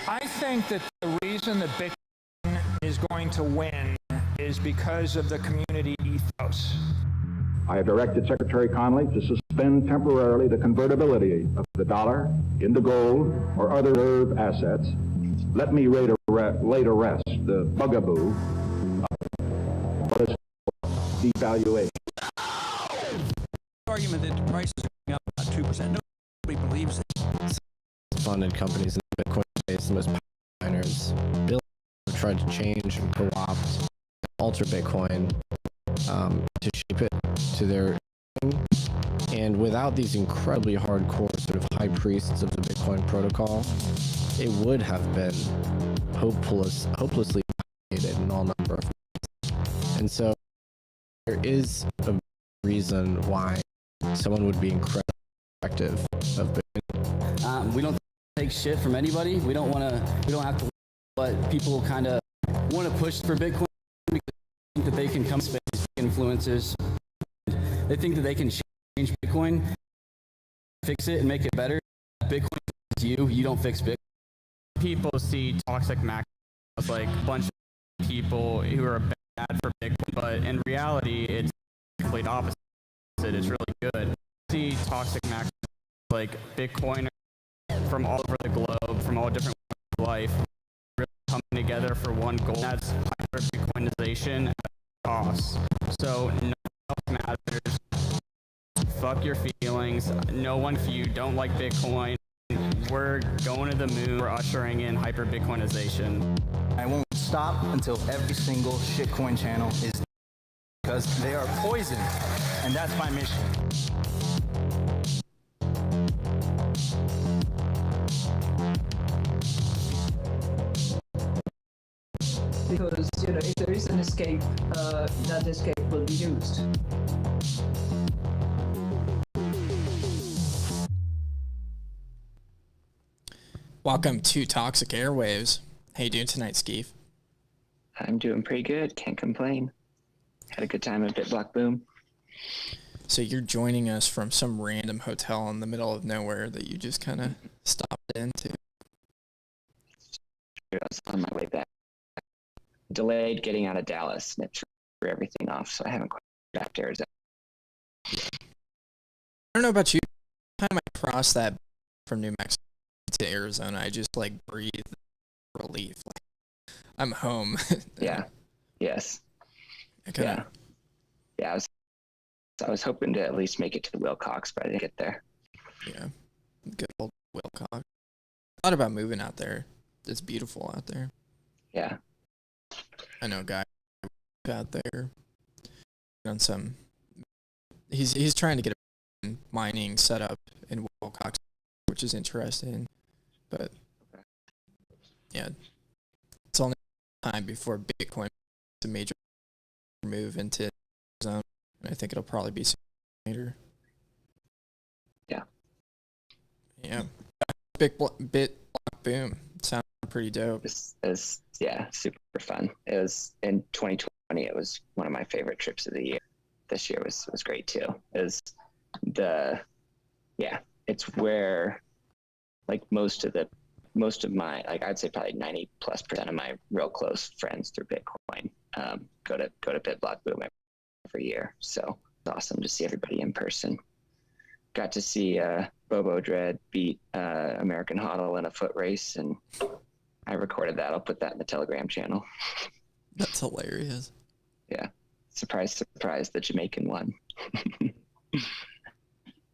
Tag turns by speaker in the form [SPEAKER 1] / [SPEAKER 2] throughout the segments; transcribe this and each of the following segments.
[SPEAKER 1] I think that the reason that Bitcoin is going to win is because of the community ethos.
[SPEAKER 2] I have directed Secretary Connally to suspend temporarily the convertibility of the dollar into gold or other reserve assets. Let me lay to rest the bugaboo of this devaluation.
[SPEAKER 3] Argument that the prices are going up about 2%. Nobody believes it.
[SPEAKER 4] Funded companies in the Bitcoin space, the most powerful miners, really have tried to change and co-opt, alter Bitcoin to shape it to their own. And without these incredibly hardcore sort of high priests of the Bitcoin protocol, it would have been hopelessly dominated in all number of ways. And so there is a reason why someone would be incredibly effective of Bitcoin.
[SPEAKER 5] We don't take shit from anybody. We don't have to let people kind of want to push for Bitcoin because they think that they can come space influencers. They think that they can change Bitcoin, fix it, and make it better. Bitcoin is you. You don't fix Bitcoin.
[SPEAKER 6] People see toxic max as like a bunch of people who are bad for Bitcoin, but in reality, it's the complete opposite. It's really good. See toxic max like Bitcoiners from all over the globe, from all different walks of life, really coming together for one goal. That's hyper Bitcoinization at cost. So no one else matters. Fuck your feelings. No one for you don't like Bitcoin. We're going to the moon. We're ushering in hyper Bitcoinization.
[SPEAKER 7] I won't stop until every single shitcoin channel is, because they are poison, and that's my mission.
[SPEAKER 8] Because if there is an escape, that escape will be used.
[SPEAKER 9] Welcome to Toxic Airwaves. How you doing tonight, Skeef?
[SPEAKER 10] I'm doing pretty good. Can't complain. Had a good time at BitBlock Boom.
[SPEAKER 9] So you're joining us from some random hotel in the middle of nowhere that you just kind of stopped into.
[SPEAKER 10] I was on my way back. Delayed getting out of Dallas, and it threw everything off, so I haven't quite got to Arizona.
[SPEAKER 9] I don't know about you. Every time I cross that from New Mexico to Arizona, I just like breathe relief. Like I'm home.
[SPEAKER 10] Yeah. Yes.
[SPEAKER 9] Yeah.
[SPEAKER 10] Yeah. I was hoping to at least make it to Wilcox, but I didn't get there.
[SPEAKER 9] Yeah. Good old Wilcox. I thought about moving out there. It's beautiful out there.
[SPEAKER 10] Yeah.
[SPEAKER 9] I know a guy out there on some. He's trying to get a mining set up in Wilcox, which is interesting. But yeah, it's only time before Bitcoin makes a major move into zone, and I think it'll probably be soon later.
[SPEAKER 10] Yeah.
[SPEAKER 9] Yeah. BitBlock Boom. Sounds pretty dope.
[SPEAKER 10] Yeah, super fun. It was in 2020. It was one of my favorite trips of the year. This year was great too. It's where like most of my, like I'd say probably 90+% of my real close friends through Bitcoin go to BitBlock Boom every year. So it's awesome to see everybody in person. Got to see Bobo Dread beat American Hodl in a foot race, and I recorded that. I'll put that in the Telegram channel.
[SPEAKER 9] That's hilarious.
[SPEAKER 10] Yeah. Surprise, surprise, the Jamaican won.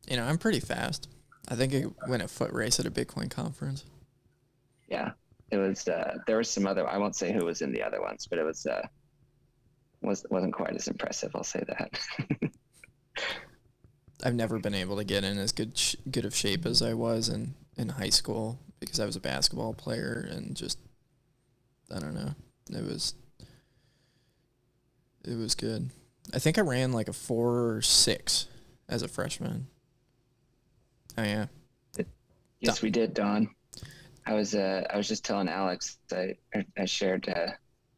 [SPEAKER 9] I'm pretty fast. I think I went a foot race at a Bitcoin conference.
[SPEAKER 10] Yeah. It was, there was some other, I won't say who was in the other ones, but it wasn't quite as impressive. I'll say that.
[SPEAKER 9] I've never been able to get in as good of shape as I was in high school because I was a basketball player and just, I don't know. It was good. I think I ran like a 4.6 as a freshman. Oh yeah.
[SPEAKER 10] Yes, we did, Don. I was just telling Alex I shared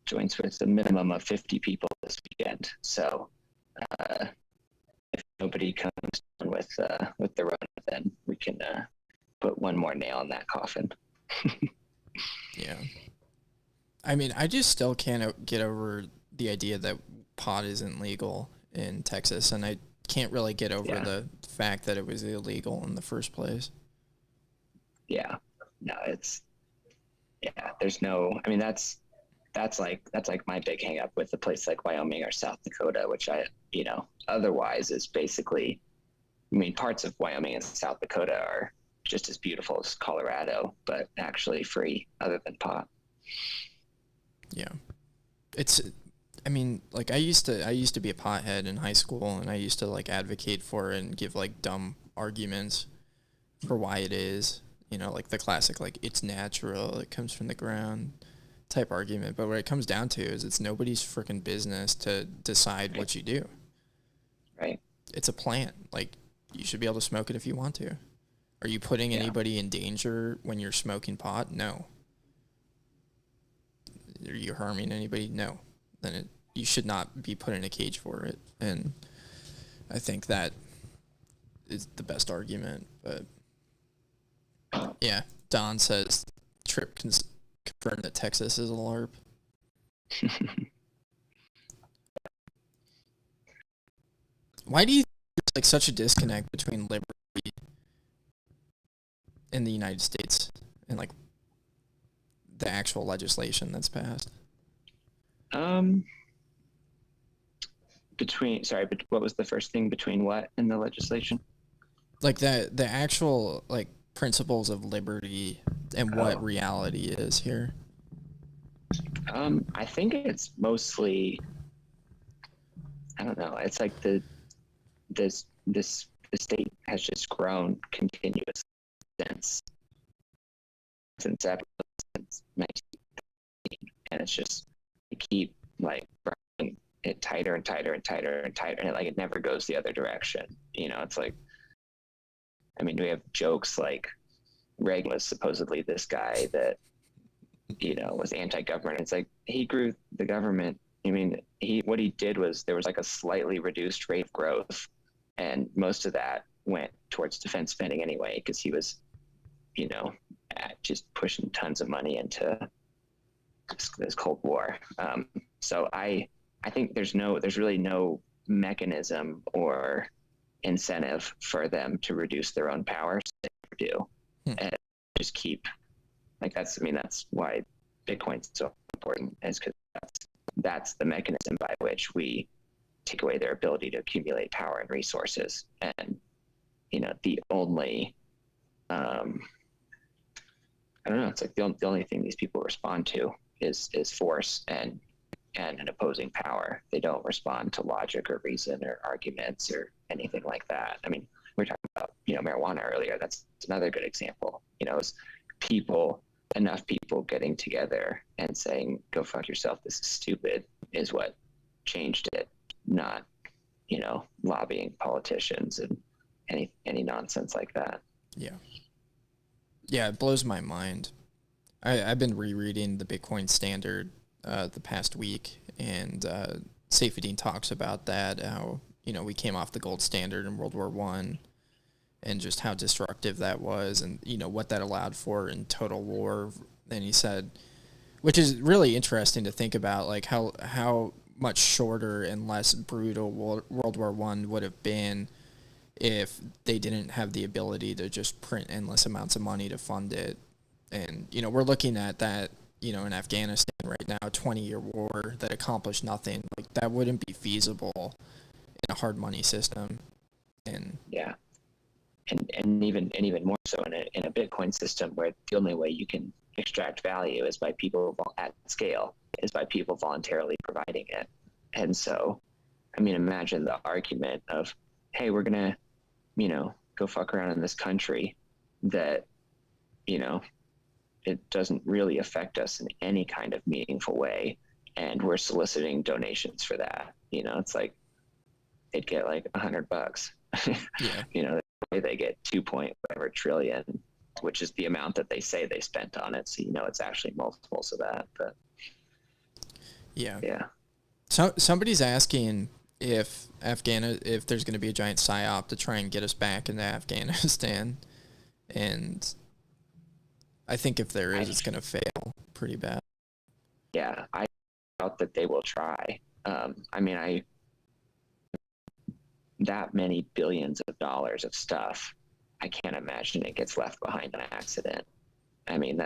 [SPEAKER 10] joints with a minimum of 50 people this weekend. So if nobody comes with the run, then we can put one more nail in that coffin.
[SPEAKER 9] Yeah. I mean, I just still can't get over the idea that pot isn't legal in Texas, and I can't really get over the fact that it was illegal in the first place.
[SPEAKER 10] Yeah. No, there's no, I mean, that's like my big hang up with a place like Wyoming or South Dakota, which otherwise is basically, I mean, parts of Wyoming and South Dakota are just as beautiful as Colorado, but actually free other than pot.
[SPEAKER 9] Yeah. I mean, like I used to be a pothead in high school, and I used to like advocate for it and give like dumb arguments for why it is, like the classic, like it's natural, it comes from the ground type argument. But what it comes down to is it's nobody's freaking business to decide what you do.
[SPEAKER 10] Right.
[SPEAKER 9] It's a plant. Like you should be able to smoke it if you want to. Are you putting anybody in danger when you're smoking pot? No. Are you harming anybody? No. Then you should not be put in a cage for it. And I think that is the best argument. But yeah, Don says Trip confirmed that Texas is a LARP. Why do you think there's like such a disconnect between liberty in the United States and like the actual legislation that's passed?
[SPEAKER 10] But what was the first thing between what in the legislation?
[SPEAKER 9] Like the actual like principles of liberty and what reality is here.
[SPEAKER 10] I think it's mostly, I don't know. It's like the state has just grown continuously since 19, and it's just you keep like bringing it tighter and tighter and tighter and tighter, and it never goes the other direction. It's like, I mean, we have jokes like Reagan was supposedly this guy that was anti-government. It's like he grew the government. I mean, what he did was there was like a slightly reduced rate of growth, and most of that went towards defense spending anyway, because he was just pushing tons of money into this Cold War. So I think there's really no mechanism or incentive for them to reduce their own power. So they never do, and just keep that's why Bitcoin's so important, is because that's the mechanism by which we take away their ability to accumulate power and resources. And the only I don't know, it's like the only thing these people respond to is force and an opposing power. They don't respond to logic or reason or arguments or anything like that. I mean, we were talking about marijuana earlier. That's another good example. It's enough people getting together and saying, go fuck yourself, this is stupid, is what changed it, not lobbying politicians and any nonsense like that.
[SPEAKER 9] Yeah, it blows my mind. I've been rereading the Bitcoin Standard the past week, and Saifedean talks about that, how we came off the gold standard in World War I, and just how destructive that was, and what that allowed for in total war. And he said, which is really interesting to think about, like how much shorter and less brutal World War I would have been if they didn't have the ability to just print endless amounts of money to fund it. And we're looking at that in Afghanistan right now, a 20-year war that accomplished nothing. Like that wouldn't be feasible in a hard money system. And
[SPEAKER 10] yeah. And even more so in a Bitcoin system, where the only way you can extract value is by people at scale, is by people voluntarily providing it. And so, I mean, imagine the argument of, hey, we're gonna, go fuck around in this country that, it doesn't really affect us in any kind of meaningful way, and we're soliciting donations for that. It's like they'd get like $100.
[SPEAKER 9] Yeah.
[SPEAKER 10] They get 2.whatever trillion, which is the amount that they say they spent on it. So it's actually multiples of that. But
[SPEAKER 9] yeah.
[SPEAKER 10] So
[SPEAKER 9] somebody's asking if there's going to be a giant psyop to try and get us back into Afghanistan, and I think if there is, it's going to fail pretty bad.
[SPEAKER 10] Yeah, I doubt that they will try. That many billions of dollars of stuff, I can't imagine it gets left behind on accident. I mean,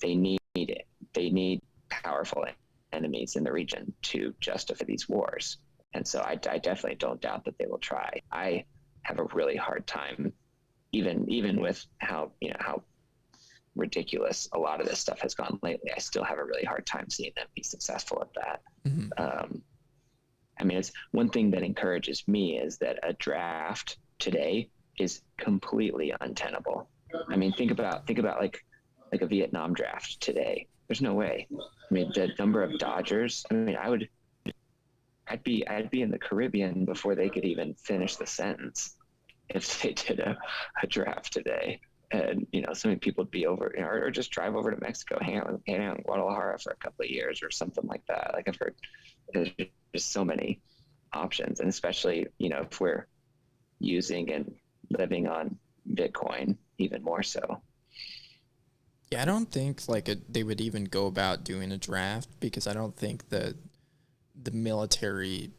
[SPEAKER 10] they need it. They need powerful enemies in the region to justify these wars. And so I definitely don't doubt that they will try. I have a really hard time, even with how ridiculous a lot of this stuff has gone lately. I still have a really hard time seeing them be successful at that.
[SPEAKER 9] Mm-hmm.
[SPEAKER 10] It's one thing that encourages me is that a draft today is completely untenable. I mean, think about like a Vietnam draft today. There's no way. I mean, the number of Dodgers. I mean, I'd be in the Caribbean before they could even finish the sentence if they did a draft today. And so many people would be over, or just drive over to Mexico, hang out in Guadalajara for a couple of years or something like that. Like I've heard, there's just so many options, and especially if we're using and living on Bitcoin, even more so.
[SPEAKER 9] Yeah, I don't think they would even go about doing a draft, because I don't think that the military,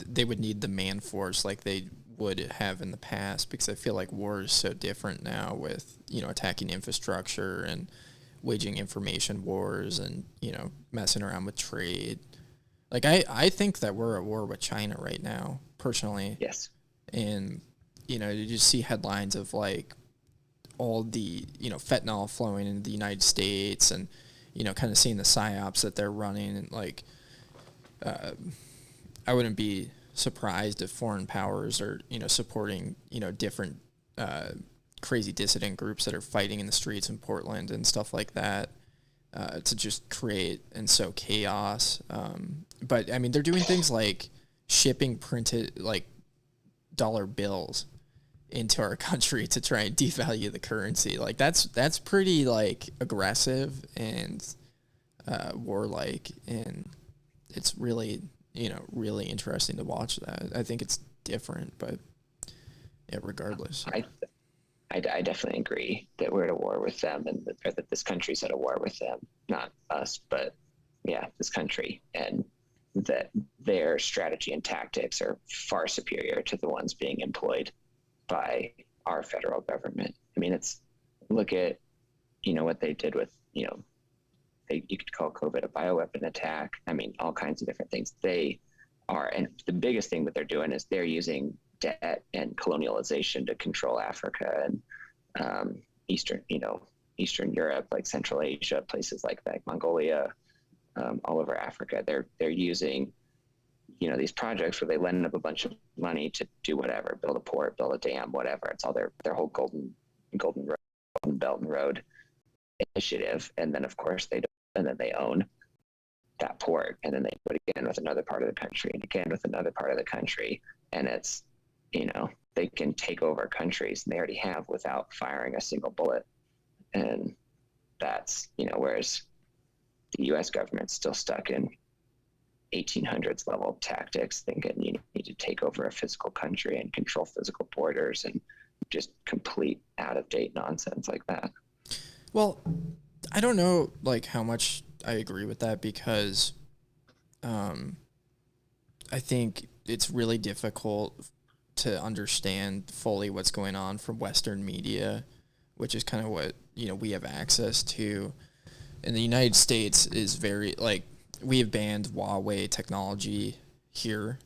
[SPEAKER 9] they would need the man force like they would have in the past, because I feel like war is so different now with, attacking infrastructure and waging information wars and, messing around with trade. Like, I think that we're at war with China right now, personally.
[SPEAKER 10] Yes.
[SPEAKER 9] And, you just see headlines of like all the, fentanyl flowing into the United States, and, kind of seeing the psyops that they're running, and like, I wouldn't be surprised if foreign powers are, supporting, different crazy dissident groups that are fighting in the streets in Portland and stuff like that, to just create and sow chaos. But I mean, they're doing things like shipping printed like dollar bills into our country to try and devalue the currency. Like that's pretty like aggressive and warlike, and it's really really interesting to watch that. I think it's different, but yeah, regardless.
[SPEAKER 10] I definitely agree that we're at a war with them, and that this country's at a war with them, not us, but yeah, this country, and that their strategy and tactics are far superior to the ones being employed by our federal government. I mean, look at, what they did with, you could call COVID a bioweapon attack. I mean, all kinds of different things. They are, and the biggest thing that they're doing is they're using debt and colonialization to control Africa and Eastern Europe, like Central Asia, places like that, Mongolia, all over Africa. They're using, these projects where they lend up a bunch of money to do whatever, build a port, build a dam, whatever. It's all their whole golden Belt and Road initiative. And then of course they own that port, and then they do it again with another part of the country, and again with another part of the country. And it's, they can take over countries, and they already have, without firing a single bullet. And that's, whereas the U.S. government's still stuck in 1800s level tactics, thinking you need to take over a physical country and control physical borders, and just complete out of date nonsense like that.
[SPEAKER 9] Well, I don't know like how much I agree with that, because I think it's really difficult to understand fully what's going on from Western media, which is kind of what, we have access to. And the United States is very, like, we have banned Huawei technology here,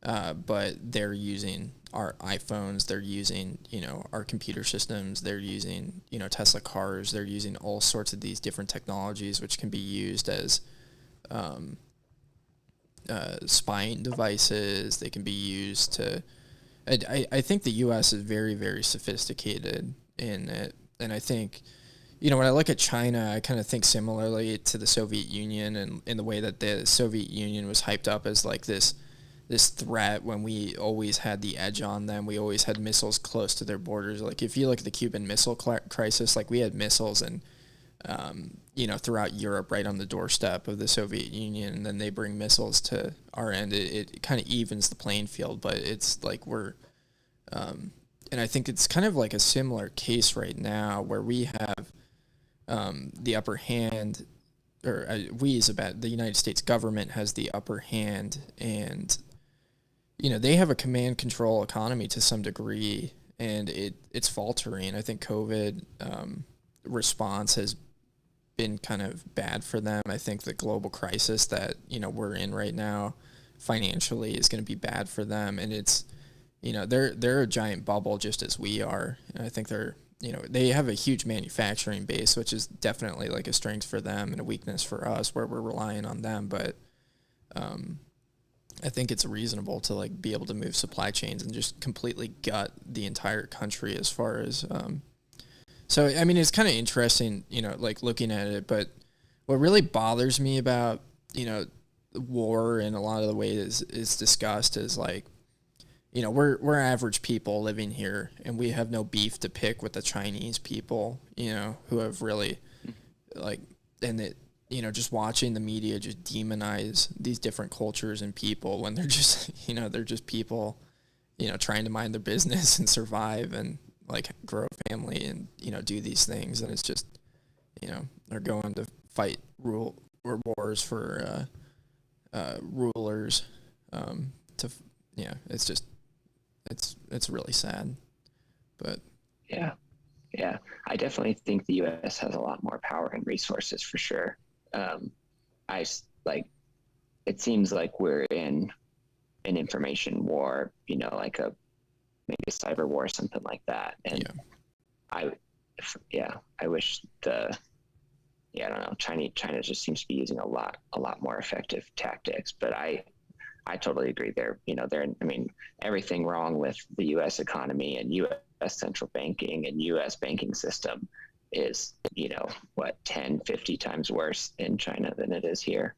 [SPEAKER 9] but they're using our iPhones, they're using, our computer systems, they're using, Tesla cars, they're using all sorts of these different technologies, which can be used as spying devices. They can be used to, I think the U.S. is very, very sophisticated in it. And I think, when I look at China, I kind of think similarly to the Soviet Union, and in the way that the Soviet Union was hyped up as like this threat, when we always had the edge on them. We always had missiles close to their borders. Like if you look at the Cuban Missile Crisis, like we had missiles and, throughout Europe, right on the doorstep of the Soviet Union, and then they bring missiles to our end. It kind of evens the playing field, but it's like we're, and I think it's kind of like a similar case right now where we have the upper hand, or the United States government has the upper hand, and they have a command control economy to some degree, and it's faltering. I think COVID response has been kind of bad for them. I think the global crisis that we're in right now financially is going to be bad for them, and it's they're a giant bubble just as we are. And I think they have a huge manufacturing base, which is definitely like a strength for them and a weakness for us where we're relying on them. But I think it's reasonable to like be able to move supply chains and just completely gut the entire country as far as so I mean, it's kind of interesting, like looking at it, but what really bothers me about war in a lot of the ways is discussed is like, we're average people living here, and we have no beef to pick with the Chinese people, who have really like, and it, just watching the media just demonize these different cultures and people when they're just, they're just people, trying to mind their business and survive and like grow a family and, do these things. And it's just, they're going to fight wars for rulers. It's just, it's really sad, but
[SPEAKER 10] Yeah. I definitely think the U.S. has a lot more power and resources for sure. It seems like we're in an information war, like maybe a cyber war or something like that. And I wish I don't know, China just seems to be using a lot more effective tactics, but I totally agree. They're everything wrong with the U.S. economy and U.S. central banking and U.S. banking system is, 10, 50 times worse in China than it is here.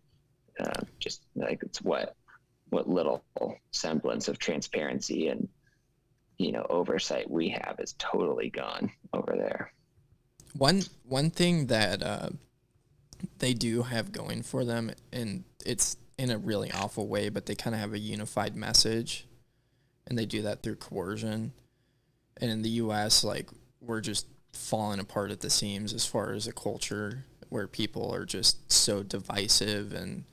[SPEAKER 10] Just like it's what little semblance of transparency and, oversight we have is totally gone over there.
[SPEAKER 9] One thing that they do have going for them, and it's in a really awful way, but they kind of have a unified message, and they do that through coercion. And in the U.S., like, we're just falling apart at the seams as far as a culture where people are just so divisive and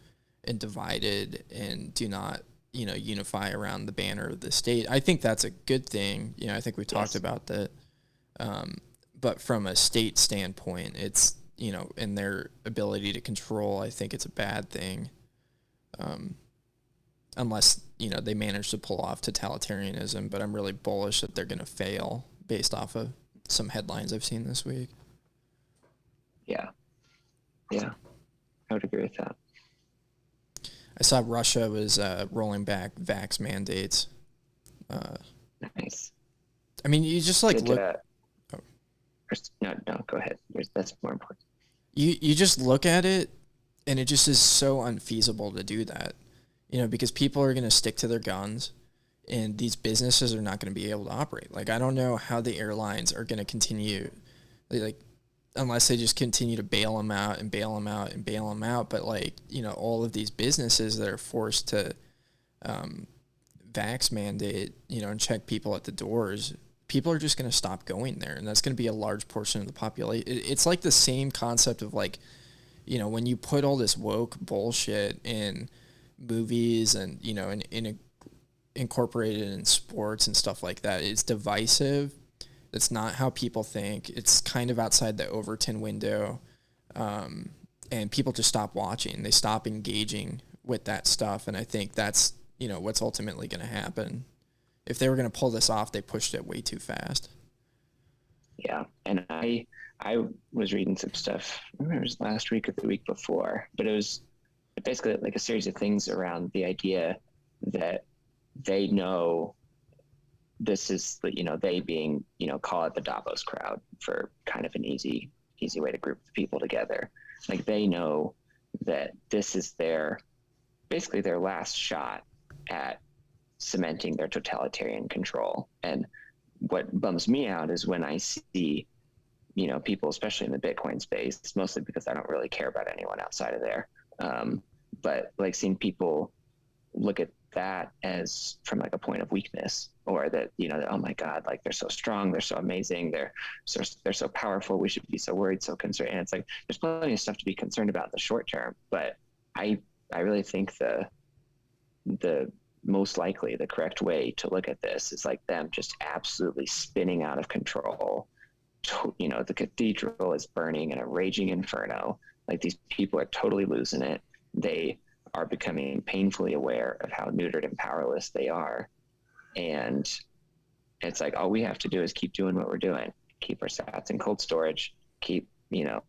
[SPEAKER 9] divided and do not, unify around the banner of the state. I think that's a good thing. I think we talked about that. But from a state standpoint, it's, in their ability to control, I think it's a bad thing. Unless, they manage to pull off totalitarianism, but I'm really bullish that they're going to fail based off of some headlines I've seen this week.
[SPEAKER 10] Yeah, I would agree with that.
[SPEAKER 9] I saw Russia was rolling back vax mandates.
[SPEAKER 10] Nice.
[SPEAKER 9] I mean, you just like look.
[SPEAKER 10] No, go ahead. That's more important.
[SPEAKER 9] You just look at it, and it just is so unfeasible to do that, because people are going to stick to their guns, and these businesses are not going to be able to operate. Like, I don't know how the airlines are going to continue, like, unless they just continue to bail them out and bail them out and bail them out. But like, all of these businesses that are forced to vax mandate, and check people at the doors, people are just going to stop going there. And that's going to be a large portion of the population. It's like the same concept of like, when you put all this woke bullshit in movies and, in incorporated in sports and stuff like that, it's divisive. That's not how people think. It's kind of outside the Overton window. And people just stop watching. They stop engaging with that stuff. And I think that's, what's ultimately going to happen. If they were going to pull this off, they pushed it way too fast.
[SPEAKER 10] Yeah. And I was reading some stuff, I remember it was last week or the week before, but it was basically like a series of things around the idea that they know this is, they being, call it the Davos crowd for kind of an easy way to group the people together. Like, they know that this is basically their last shot at cementing their totalitarian control. And what bums me out is when I see, people, especially in the Bitcoin space, mostly because I don't really care about anyone outside of there. But like seeing people look at that as from like a point of weakness, or that, you know, that, oh my God, like they're so strong, they're so amazing, they're so powerful, we should be so worried, so concerned. And it's like, there's plenty of stuff to be concerned about in the short term, but I really think the most likely, the correct way to look at this is like them just absolutely spinning out of control. You know, the cathedral is burning in a raging inferno. Like, these people are totally losing it. They are becoming painfully aware of how neutered and powerless they are. And it's like, all we have to do is keep doing what we're doing. Keep our sats in cold storage, keep, you know,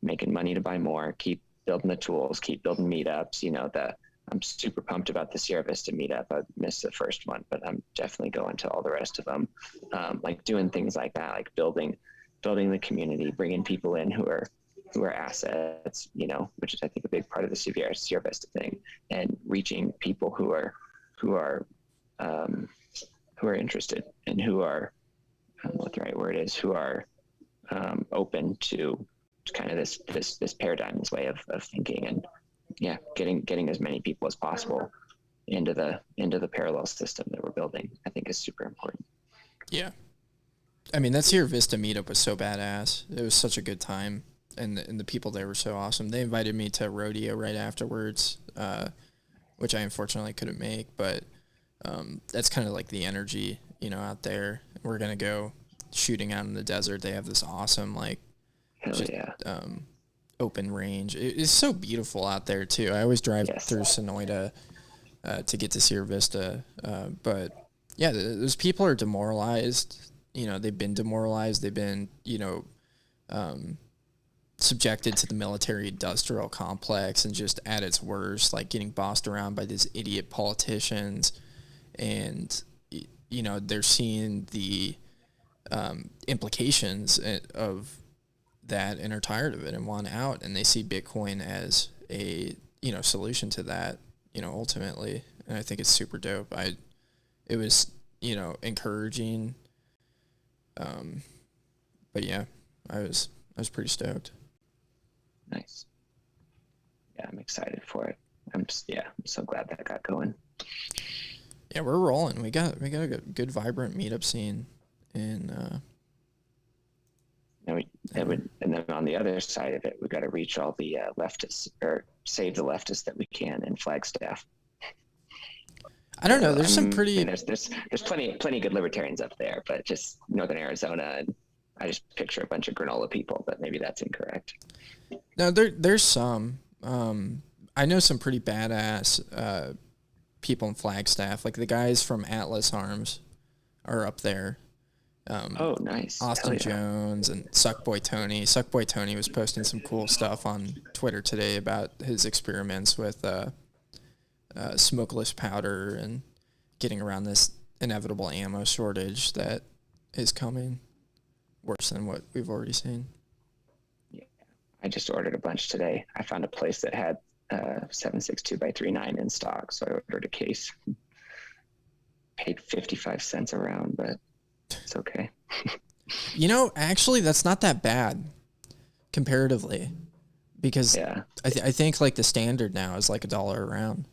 [SPEAKER 10] making money to buy more, keep building the tools, keep building meetups. You know, I'm super pumped about the Sierra Vista meetup. I missed the first one, but I'm definitely going to all the rest of them. Like doing things like that, like building the community, bringing people in who are assets, you know, which is, I think, a big part of the Sierra Vista thing, and reaching people who are interested and who are, I don't know what the right word is, who are open to kind of this paradigm, this way of thinking, and yeah, getting as many people as possible into the parallel system that we're building, I think, is super important.
[SPEAKER 9] Yeah. I mean, that Sierra Vista meetup was so badass. It was such a good time. And the people there were so awesome. They invited me to rodeo right afterwards, which I unfortunately couldn't make, but that's kind of like the energy, you know, out there. We're going to go shooting out in the desert. They have this awesome, like, open range. It's so beautiful out there, too. I always drive through Sonoyta to get to Sierra Vista. But, yeah, those people are demoralized. You know, they've been demoralized. They've been, you know, subjected to the military-industrial complex and just at its worst, like getting bossed around by these idiot politicians. And, you know, they're seeing the implications of that and are tired of it and want out. And they see Bitcoin as a, you know, solution to that, you know, ultimately. And I think it's super dope. It was, you know, encouraging. But yeah, I was pretty stoked.
[SPEAKER 10] Nice. Yeah, I'm excited for it. I'm so glad that got going.
[SPEAKER 9] Yeah, we're rolling. We got a good vibrant meetup scene, and
[SPEAKER 10] and then on the other side of it, we've got to reach all the leftists, or save the leftists that we can in Flagstaff.
[SPEAKER 9] I don't know. There's some pretty.
[SPEAKER 10] I mean, there's plenty good libertarians up there, but just Northern Arizona, and I just picture a bunch of granola people, but maybe that's incorrect.
[SPEAKER 9] No, there's some. I know some pretty badass people in Flagstaff. Like the guys from Atlas Arms are up there.
[SPEAKER 10] Oh, nice.
[SPEAKER 9] Austin Jones and Suckboy Tony. Suckboy Tony was posting some cool stuff on Twitter today about his experiments with smokeless powder and getting around this inevitable ammo shortage that is coming, worse than what we've already seen.
[SPEAKER 10] Yeah, I just ordered a bunch today. I found a place that had 7.62x39 in stock, so I ordered a case. Paid 55 cents a round, but it's okay.
[SPEAKER 9] You know, actually, that's not that bad comparatively, because I think like the standard now is like $1 a round.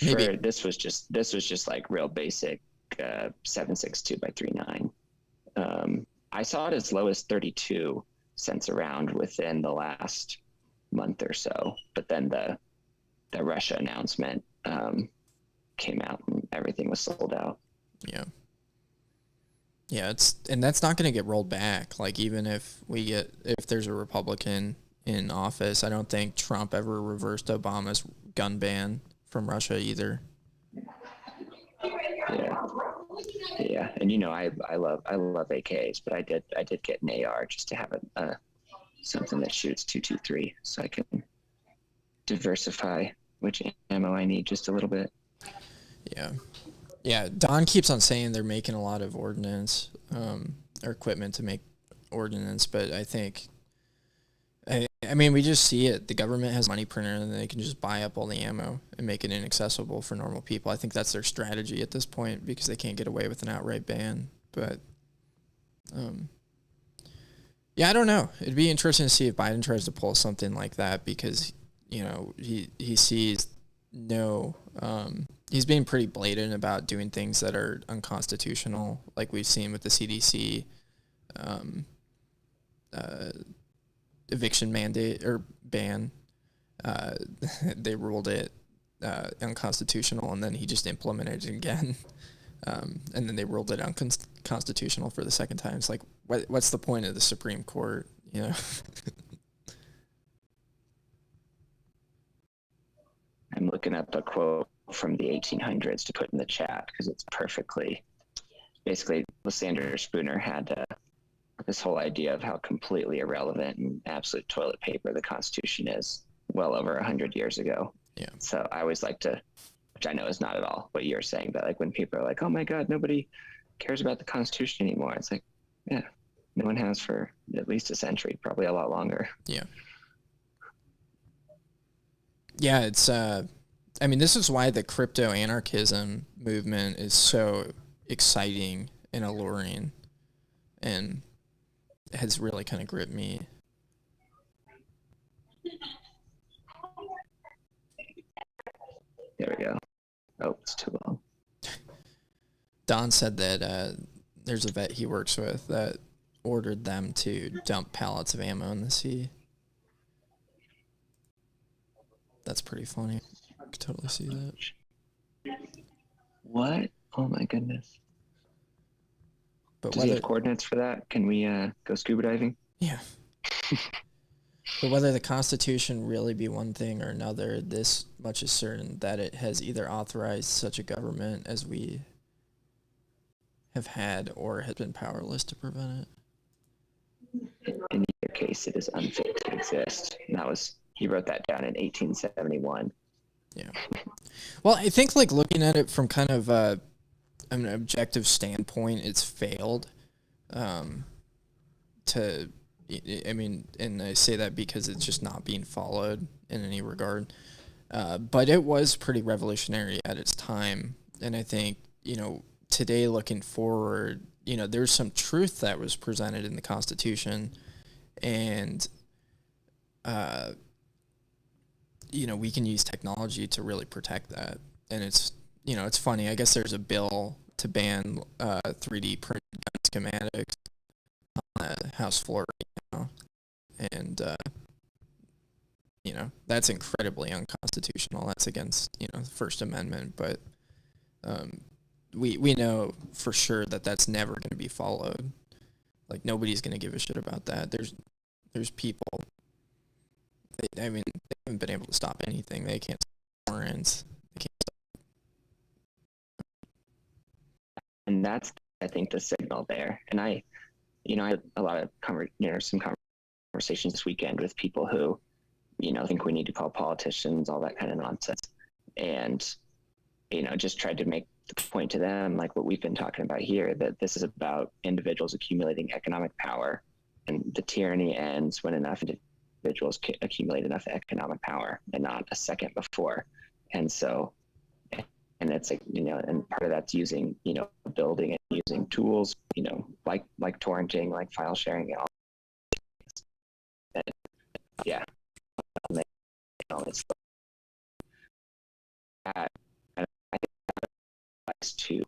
[SPEAKER 10] Maybe this was just like real basic 7.62x39. I saw it as low as 32 cents a round within the last month or so, but then the Russia announcement came out and everything was sold out.
[SPEAKER 9] Yeah, and that's not going to get rolled back. Like, even if there's a Republican in office, I don't think Trump ever reversed Obama's gun ban from Russia either.
[SPEAKER 10] Yeah, and you know, I love AKs, but I did get an AR just to have something that shoots 223, so I can diversify which ammo I need just a little bit.
[SPEAKER 9] Yeah. Don keeps on saying they're making a lot of ordnance or equipment to make ordnance, but I think, I mean, we just see it. The government has a money printer, and they can just buy up all the ammo and make it inaccessible for normal people. I think that's their strategy at this point, because they can't get away with an outright ban. But, yeah, I don't know. It'd be interesting to see if Biden tries to pull something like that, because, you know, he sees No. He's being pretty blatant about doing things that are unconstitutional, like we've seen with the CDC eviction mandate or ban. They ruled it unconstitutional, and then he just implemented it again. And then they ruled it unconstitutional for the second time. It's like, what's the point of the Supreme Court? You know.
[SPEAKER 10] I'm looking up a quote from the 1800s to put in the chat because it's perfectly. Basically, Lysander Spooner had this whole idea of how completely irrelevant and absolute toilet paper the Constitution is well over 100 years ago.
[SPEAKER 9] Yeah.
[SPEAKER 10] So I always like to, which I know is not at all what you're saying, but like when people are like, oh my God, nobody cares about the Constitution anymore. It's like, yeah, no one has for at least a century, probably a lot longer.
[SPEAKER 9] Yeah. Yeah, it's I mean, this is why the crypto anarchism movement is so exciting and alluring and has really kind of gripped me.
[SPEAKER 10] There we go. Oh, it's too long.
[SPEAKER 9] Don said that there's a vet he works with that ordered them to dump pallets of ammo in the sea. That's pretty funny. I could totally see that.
[SPEAKER 10] What? Oh my goodness.
[SPEAKER 9] But
[SPEAKER 10] Does he have coordinates for that? Can we go scuba diving?
[SPEAKER 9] Yeah. But whether the Constitution really be one thing or another, this much is certain that it has either authorized such a government as we have had or has been powerless to prevent it.
[SPEAKER 10] In either case, it is unfit to exist. And he wrote that down in 1871.
[SPEAKER 9] Yeah. Well, I think like looking at it from kind of an objective standpoint, it's failed. And I say that because it's just not being followed in any regard. But it was pretty revolutionary at its time. And I think, today looking forward, there's some truth that was presented in the Constitution. And, we can use technology to really protect that. And it's funny. I guess there's a bill to ban 3D printed gun schematics on the House floor right now. And, that's incredibly unconstitutional. That's against, the First Amendment. But we know for sure that that's never going to be followed. Like, nobody's going to give a shit about that. There's people, they haven't been able to stop anything. They can't stop warrants. They can't stop.
[SPEAKER 10] And that's, I think, the signal there. And I had a lot of some conversations this weekend with people who, think we need to call politicians, all that kind of nonsense. And, just tried to make the point to them, like what we've been talking about here, that this is about individuals accumulating economic power, and the tyranny ends when enough individuals accumulate enough economic power and not a second before. And so, and it's like, and part of that's using, building and using tools, like torrenting, like file sharing, and all. And yeah, it's that, and I think that applies to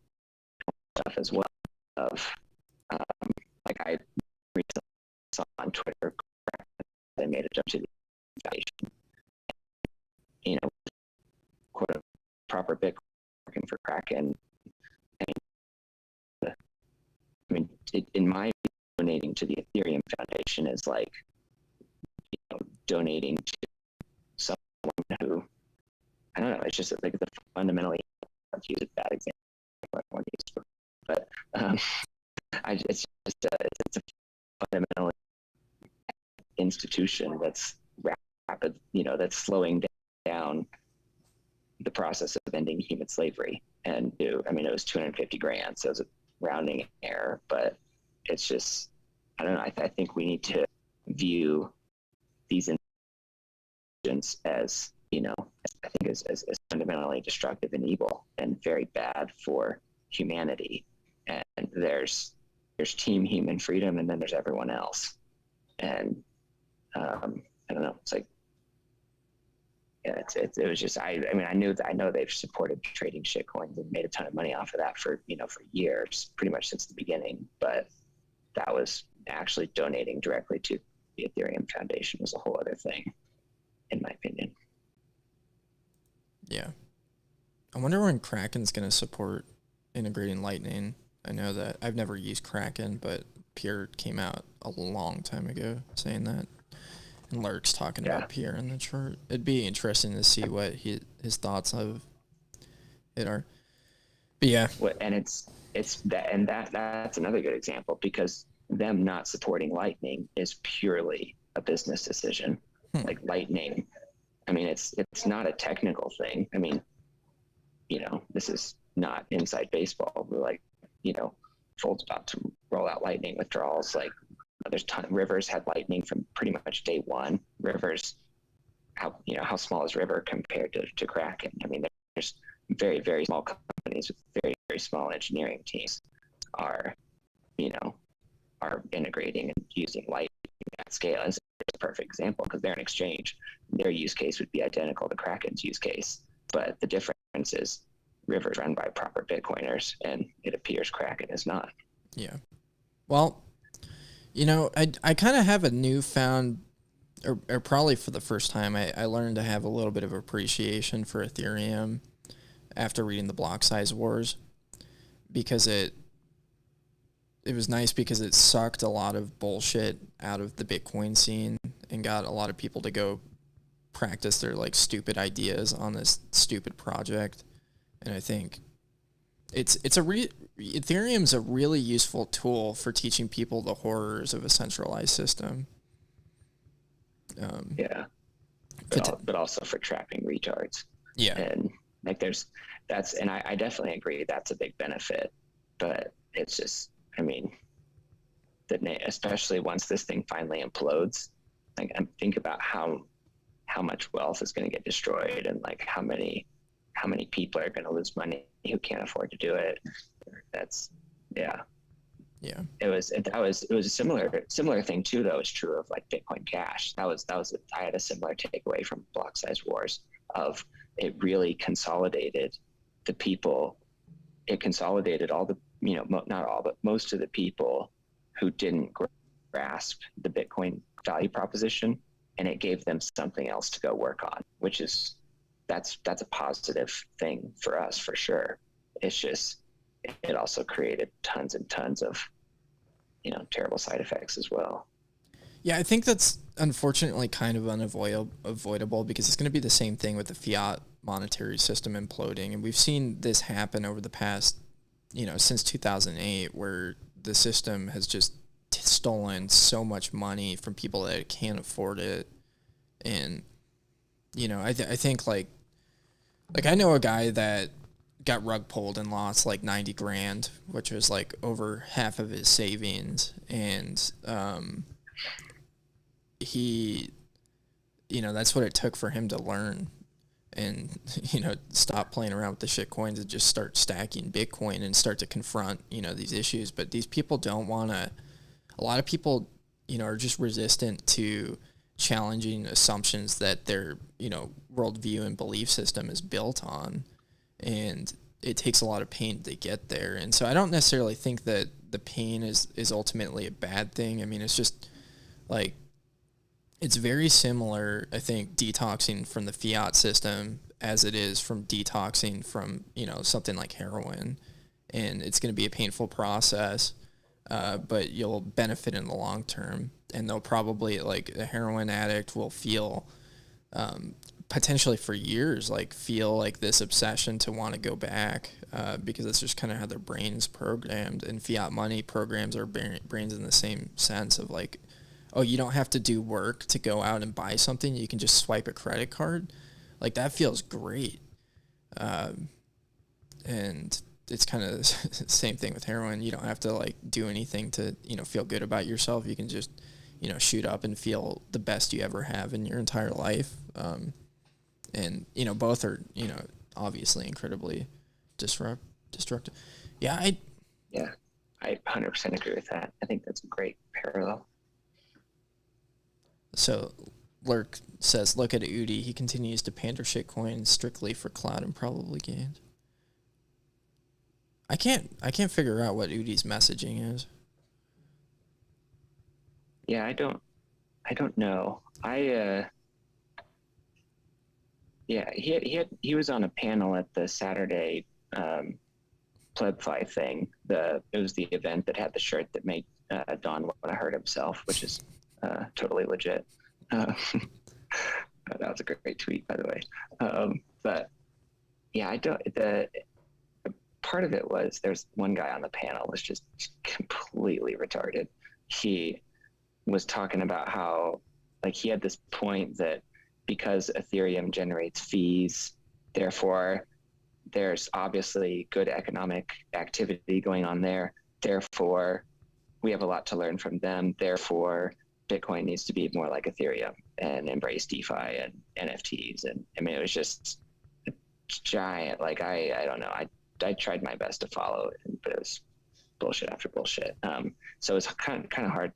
[SPEAKER 10] stuff as well. Of like I recently saw on Twitter, they made a jump to the foundation. Quote a proper Bitcoin working for Kraken. In my donating to the Ethereum Foundation is like, donating to someone who, I don't know, it's just like the fundamentally, I'll use a bad example, but it's a fundamentally institution that's rapid, that's slowing down the process of ending human slavery. And it was 250 grand, so it was a rounding error, but it's just, I don't know, I think we need to view these institutions as, I think as fundamentally destructive and evil and very bad for humanity. And there's Team Human Freedom, and then there's everyone else. And I don't know, it's like, yeah, it was just, I mean, I know they've supported trading shit coins and made a ton of money off of that for, for years, pretty much since the beginning. But that was actually donating directly to the Ethereum Foundation was a whole other thing, in my opinion.
[SPEAKER 9] Yeah. I wonder when Kraken's going to support integrating Lightning. I know that I've never used Kraken, but Pierre came out a long time ago saying that. And Lurk's talking about Pierre in the chart. It'd be interesting to see what his thoughts of it are. But yeah.
[SPEAKER 10] And it's that's another good example, because them not supporting Lightning is purely a business decision. Like Lightning, I mean, it's not a technical thing. I mean, this is not inside baseball. We're like, Fold's about to roll out Lightning withdrawals. Like, there's Rivers had Lightning from pretty much day one. Rivers, how small is River compared to Kraken? I mean, there's very, very small companies with very, very small engineering teams are integrating and using Lightning at scale. And it's a perfect example because they're an exchange. Their use case would be identical to Kraken's use case, but the difference is River's run by proper Bitcoiners, and it appears Kraken is not.
[SPEAKER 9] Yeah. Well, I kind of have a newfound, or probably for the first time, I learned to have a little bit of appreciation for Ethereum after reading the Block Size Wars, because it was nice because it sucked a lot of bullshit out of the Bitcoin scene and got a lot of people to go practice their stupid ideas on this stupid project. And I think Ethereum's a really useful tool for teaching people the horrors of a centralized system.
[SPEAKER 10] But also for trapping retards.
[SPEAKER 9] Yeah.
[SPEAKER 10] And I definitely agree that's a big benefit, but it's just, I mean, especially once this thing finally implodes, think about how much wealth is going to get destroyed, and how many people are going to lose money who can't afford to do it. That's, yeah. It was a similar thing too, though. It's true of Bitcoin Cash. I had a similar takeaway from Block Size Wars of it really consolidated the people. It consolidated all the, not all, but most of the people who didn't grasp the Bitcoin value proposition, and it gave them something else to go work on, which is, that's a positive thing for us for sure. It's just, it also created tons and tons of, terrible side effects as well.
[SPEAKER 9] Yeah, I think that's unfortunately kind of unavoidable because it's going to be the same thing with the fiat monetary system imploding. And we've seen this happen over the past, since 2008, where the system has just stolen so much money from people that can't afford it. And, I think I know a guy that got rug pulled and lost 90 grand, which was over half of his savings. And he, that's what it took for him to learn and, stop playing around with the shit coins and just start stacking Bitcoin and start to confront, these issues. But these people don't want to, a lot of people, are just resistant to challenging assumptions that their, worldview and belief system is built on. And it takes a lot of pain to get there. And so I don't necessarily think that the pain is ultimately a bad thing. I mean, it's just it's very similar, I think, detoxing from the fiat system as it is from detoxing from, something like heroin. And it's going to be a painful process, but you'll benefit in the long term. And they'll probably, a heroin addict will feel, potentially for years, feel this obsession to want to go back, because that's just kind of how their brain is programmed. And fiat money programs our brains in the same sense of oh, you don't have to do work to go out and buy something. You can just swipe a credit card. That feels great. And it's kind of the same thing with heroin. You don't have to do anything to, feel good about yourself. You can just, shoot up and feel the best you ever have in your entire life. And, both are, obviously incredibly destructive. Yeah, I
[SPEAKER 10] 100% agree with that. I think that's a great parallel.
[SPEAKER 9] So Lurk says, look at Udi. He continues to pander shitcoin strictly for clout and probably gains. I can't figure out what Udi's messaging is.
[SPEAKER 10] Yeah, I don't know. He was on a panel at the Saturday plebfi thing. It was the event that had the shirt that made Don want to hurt himself, which is totally legit. That was a great tweet, by the way. But yeah, the part of it was there's one guy on the panel was just completely retarded. He was talking about how, like, he had this point that because Ethereum generates fees, therefore there's obviously good economic activity going on there. Therefore, we have a lot to learn from them. Therefore, Bitcoin needs to be more like Ethereum and embrace DeFi and NFTs. And I mean, it was just a giant, like, I don't know. I tried my best to follow it, but it was bullshit after bullshit. So it's kind of hard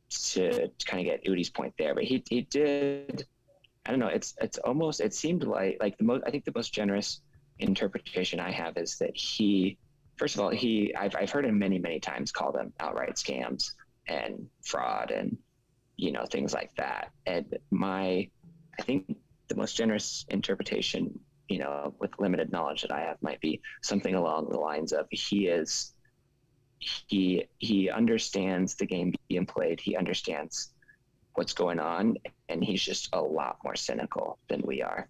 [SPEAKER 10] to kind of get Udi's point there, but he did. I don't know. It's almost. It seemed like the most. I think the most generous interpretation I have is that he, first of all, I've heard him many times call them outright scams and fraud and things like that. And I think the most generous interpretation, with limited knowledge that I have, might be something along the lines of he understands the game being played. He understands what's going on, and he's just a lot more cynical than we are.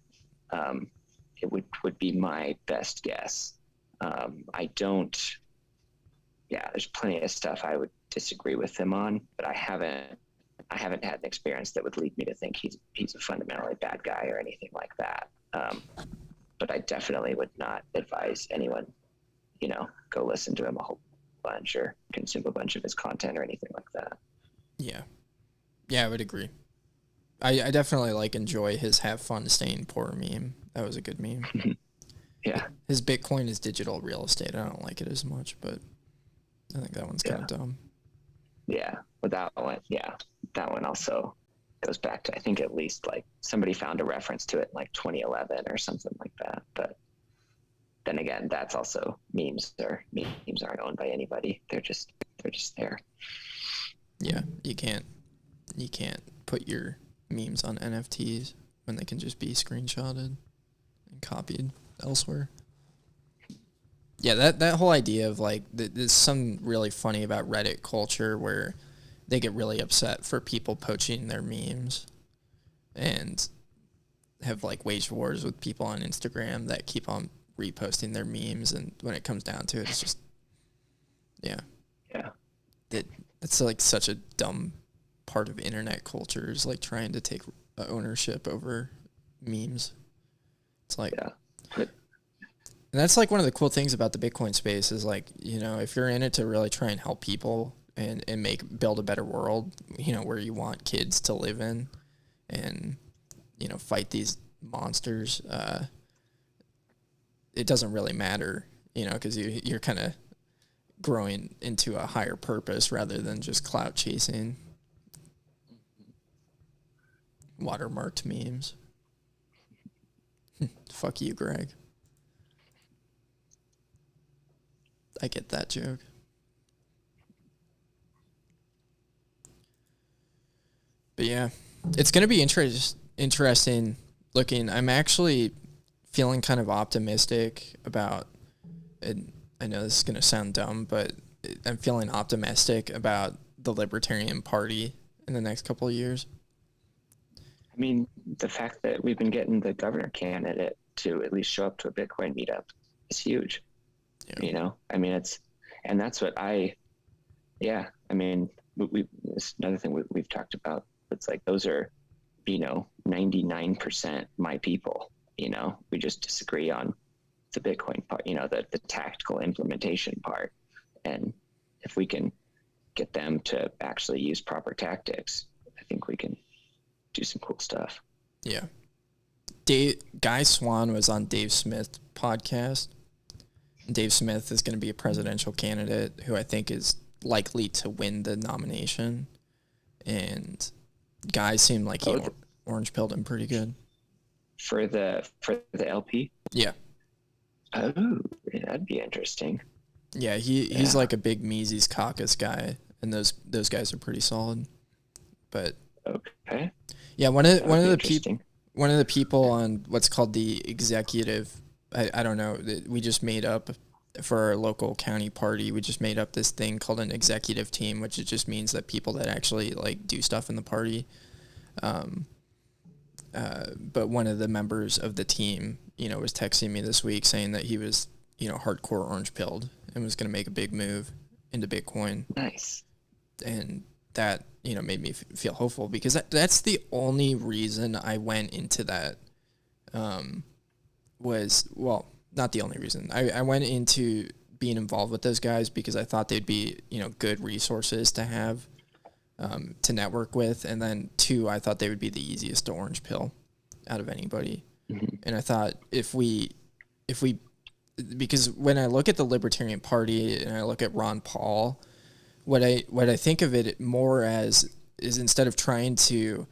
[SPEAKER 10] It would be my best guess. There's plenty of stuff I would disagree with him on, but I haven't had an experience that would lead me to think he's a fundamentally bad guy or anything like that. But I definitely would not advise anyone, go listen to him a whole bunch or consume a bunch of his content or anything like that.
[SPEAKER 9] Yeah, I would agree. I definitely enjoy his "have fun staying poor" meme. That was a good meme.
[SPEAKER 10] Yeah,
[SPEAKER 9] his Bitcoin is digital real estate. I don't like it as much, but I think that one's kind of dumb.
[SPEAKER 10] Yeah, but that one also goes back to, I think, at least somebody found a reference to it in 2011 or something like that. But then again, that's also memes aren't owned by anybody. They're just there.
[SPEAKER 9] Yeah, you can't put your memes on NFTs when they can just be screenshotted and copied elsewhere. Yeah, that whole idea of there's something really funny about Reddit culture where they get really upset for people poaching their memes and have waged wars with people on Instagram that keep on reposting their memes, and when it comes down to it, it's just it's such a dumb part of internet culture is trying to take ownership over memes. It's and that's one of the cool things about the Bitcoin space is if you're in it to really try and help people and build a better world, where you want kids to live in and fight these monsters, it doesn't really matter, because you're kind of growing into a higher purpose rather than just clout chasing. Watermarked memes. Fuck you, Greg. I get that joke. But yeah, it's going to be interesting looking. I'm actually feeling kind of optimistic about it. I know this is going to sound dumb, but I'm feeling optimistic about the Libertarian Party in the next couple of years.
[SPEAKER 10] I mean, the fact that we've been getting the governor candidate to at least show up to a Bitcoin meetup is huge. Yeah. I mean, and that's what I mean, it's another thing we've talked about. It's those are, 99% my people, we just disagree on the Bitcoin part, the tactical implementation part. And if we can get them to actually use proper tactics, I think we can do some cool stuff.
[SPEAKER 9] Yeah. Guy Swan was on Dave Smith's podcast. Dave Smith is going to be a presidential candidate who I think is likely to win the nomination. And guy seemed like he
[SPEAKER 10] Oh,
[SPEAKER 9] orange pilled him pretty good.
[SPEAKER 10] for the LP.
[SPEAKER 9] Yeah.
[SPEAKER 10] Oh, that'd be interesting.
[SPEAKER 9] Yeah, he's
[SPEAKER 10] Yeah.
[SPEAKER 9] like a big Mises caucus guy, and those guys are pretty solid. But
[SPEAKER 10] Okay.
[SPEAKER 9] yeah, one
[SPEAKER 10] That
[SPEAKER 9] of
[SPEAKER 10] would be
[SPEAKER 9] the people
[SPEAKER 10] interesting.
[SPEAKER 9] one of the people on what's called the executive, I don't know, we just made up for our local county party. We just made up this thing called an executive team, which it just means that people that actually like do stuff in the party. But one of the members of the team, was texting me this week saying that he was, hardcore orange pilled and was going to make a big move into Bitcoin.
[SPEAKER 10] Nice.
[SPEAKER 9] And that, made me feel hopeful, because that's the only reason I went into that, not the only reason. I went into being involved with those guys because I thought they'd be, good resources to have, to network with. And then 2, I thought they would be the easiest to orange pill out of anybody. And I thought if we, because when I look at the Libertarian Party and I look at Ron Paul, what I think of it more as is, instead of trying to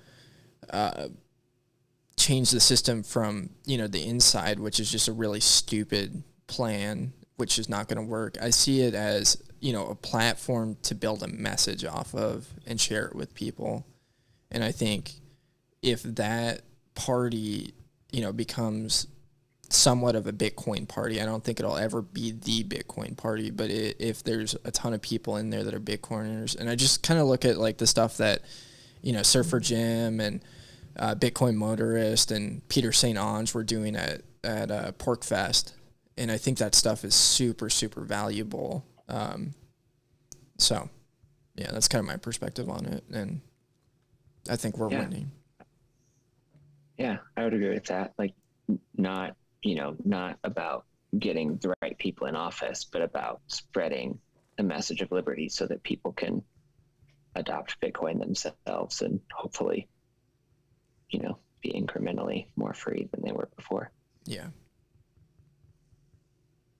[SPEAKER 9] change the system from, the inside, which is just a really stupid plan, which is not going to work, I see it as, a platform to build a message off of and share it with people. And I think if that party, becomes somewhat of a Bitcoin party, I don't think it'll ever be the Bitcoin party, but if there's a ton of people in there that are Bitcoiners, and I just kind of look at like the stuff that, Surfer Jim and Bitcoin Motorist and Peter St. Onge were doing at PorcFest, and I think that stuff is super, super valuable. So, yeah, that's kind of my perspective on it, and I think we're winning.
[SPEAKER 10] Yeah, I would agree with that. Like, not about getting the right people in office, but about spreading a message of liberty so that people can adopt Bitcoin themselves and hopefully, be incrementally more free than they were before.
[SPEAKER 9] Yeah.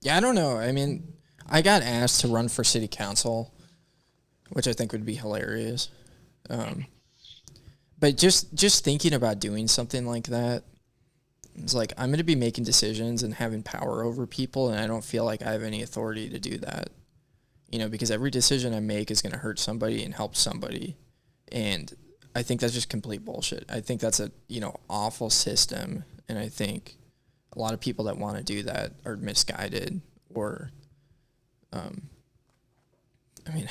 [SPEAKER 9] Yeah, I don't know. I mean, I got asked to run for city council, which I think would be hilarious. But just thinking about doing something like that, it's like I'm going to be making decisions and having power over people, and I don't feel like I have any authority to do that. Because every decision I make is going to hurt somebody and help somebody. And I think that's just complete bullshit. I think that's a, awful system. And I think a lot of people that want to do that are misguided, or, I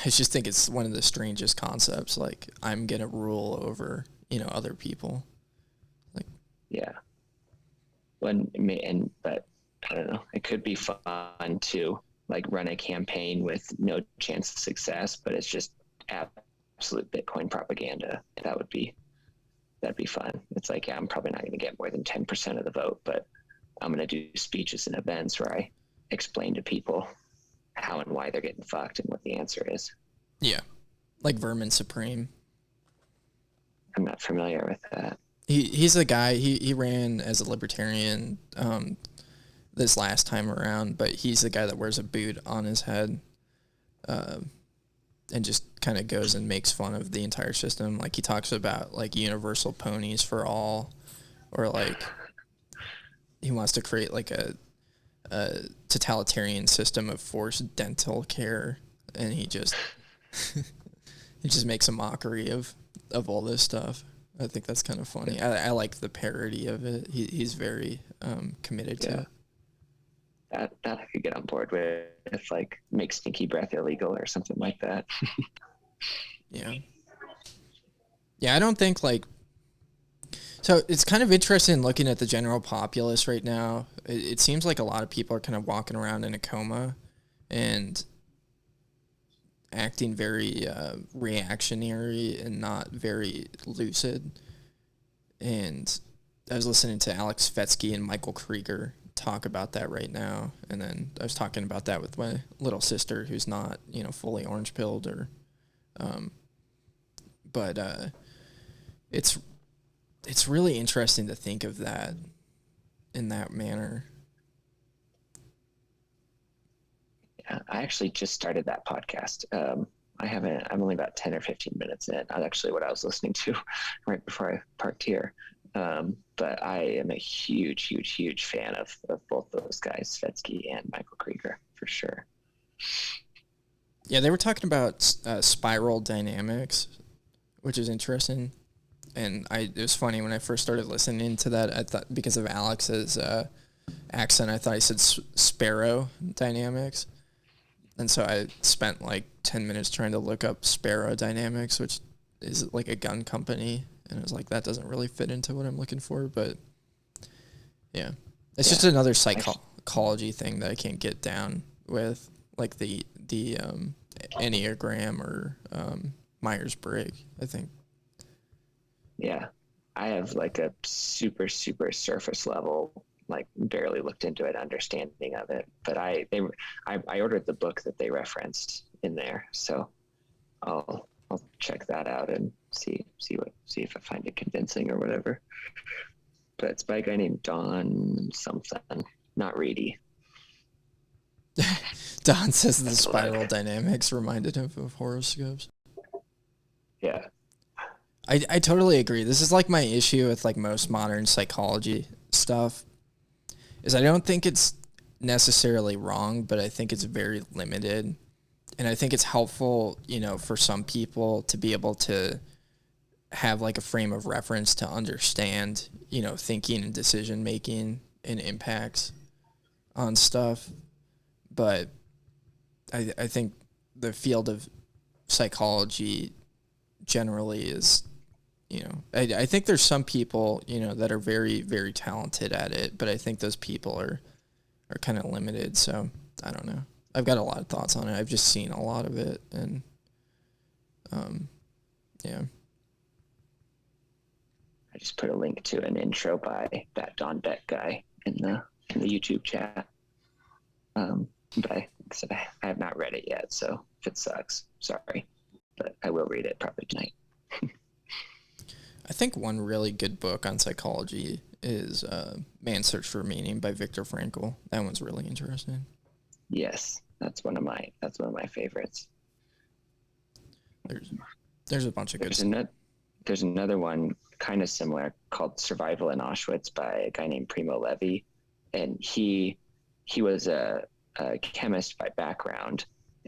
[SPEAKER 9] just think it's one of the strangest concepts. Like, I'm going to rule over, other people. Like,
[SPEAKER 10] Yeah. But I don't know, it could be fun to like run a campaign with no chance of success, but it's just absolute Bitcoin propaganda. That'd be fun. It's like, yeah, I'm probably not going to get more than 10% of the vote, but I'm going to do speeches and events where I explain to people how and why they're getting fucked and what the answer is.
[SPEAKER 9] yeah, like Vermin Supreme.
[SPEAKER 10] I'm not familiar with that.
[SPEAKER 9] He's the guy, he ran as a libertarian this last time around, but he's the guy that wears a boot on his head and just kind of goes and makes fun of the entire system. Like, he talks about like universal ponies for all, or like he wants to create like a totalitarian system of forced dental care, and he just makes a mockery of all this stuff. I think that's kind of funny. I like the parody of it. He's very committed to it.
[SPEAKER 10] That I could get on board with, if like make stinky breath illegal or something like that.
[SPEAKER 9] Yeah. Yeah, I don't think like... So it's kind of interesting looking at the general populace right now. It seems like a lot of people are kind of walking around in a coma and acting very reactionary and not very lucid. And I was listening to Alex Fetsky and Michael Krieger talk about that right now, and then I was talking about that with my little sister, who's not, fully orange pilled, or but it's really interesting to think of that in that manner.
[SPEAKER 10] Yeah, I actually just started that podcast. I'm only about 10 or 15 minutes in. That's actually what I was listening to right before I parked here. But I am a huge fan of both those guys, Svetsky and Michael Krieger, for sure.
[SPEAKER 9] Yeah, they were talking about spiral dynamics, which is interesting. And it was funny when I first started listening to that. I thought, because of Alex's accent, I thought he said sparrow dynamics. And so I spent like 10 minutes trying to look up Sparrow Dynamics, which is like a gun company. And I was like, that doesn't really fit into what I'm looking for. But yeah, it's just another psychology thing that I can't get down with, like the Enneagram or Myers-Briggs, I think.
[SPEAKER 10] Yeah, I have like a super surface level, like barely looked into it, understanding of it. But I ordered the book that they referenced in there, so I'll check that out and see if I find it convincing or whatever. But it's by a guy named Don something, not Reedy.
[SPEAKER 9] Don says the spiral dynamics reminded him of horoscopes.
[SPEAKER 10] Yeah.
[SPEAKER 9] I totally agree. This is like my issue with like most modern psychology stuff, is I don't think it's necessarily wrong, but I think it's very limited. And I think it's helpful, for some people to be able to have like a frame of reference to understand, thinking and decision making and impacts on stuff. But I think the field of psychology generally is, I think there's some people, that are very, very talented at it, but I think those people are kind of limited. So I don't know. I've got a lot of thoughts on it. I've just seen a lot of it, and yeah.
[SPEAKER 10] I just put a link to an intro by that Don Beck guy in the YouTube chat. But I have not read it yet, so if it sucks, sorry. But I will read it probably tonight.
[SPEAKER 9] I think one really good book on psychology is Man's Search for Meaning by Viktor Frankl. That one's really interesting.
[SPEAKER 10] Yes, that's one of my favorites.
[SPEAKER 9] There's a bunch of good.
[SPEAKER 10] There's another one kind of similar called Survival in Auschwitz by a guy named Primo Levi, and he was a chemist by background,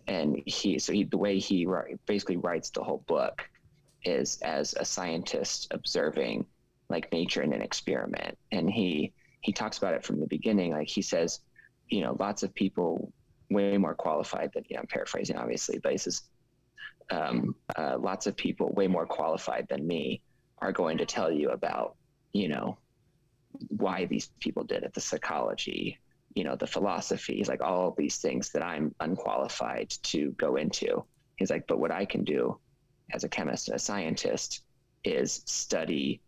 [SPEAKER 10] and the way he basically writes the whole book is as a scientist observing like nature in an experiment. And he talks about it from the beginning. Like he says, lots of people way more qualified than, I'm paraphrasing obviously, but he says, lots of people way more qualified than me are going to tell you about, why these people did it, the psychology, the philosophies, like all of these things that I'm unqualified to go into. He's like, but what I can do as a chemist and a scientist is study.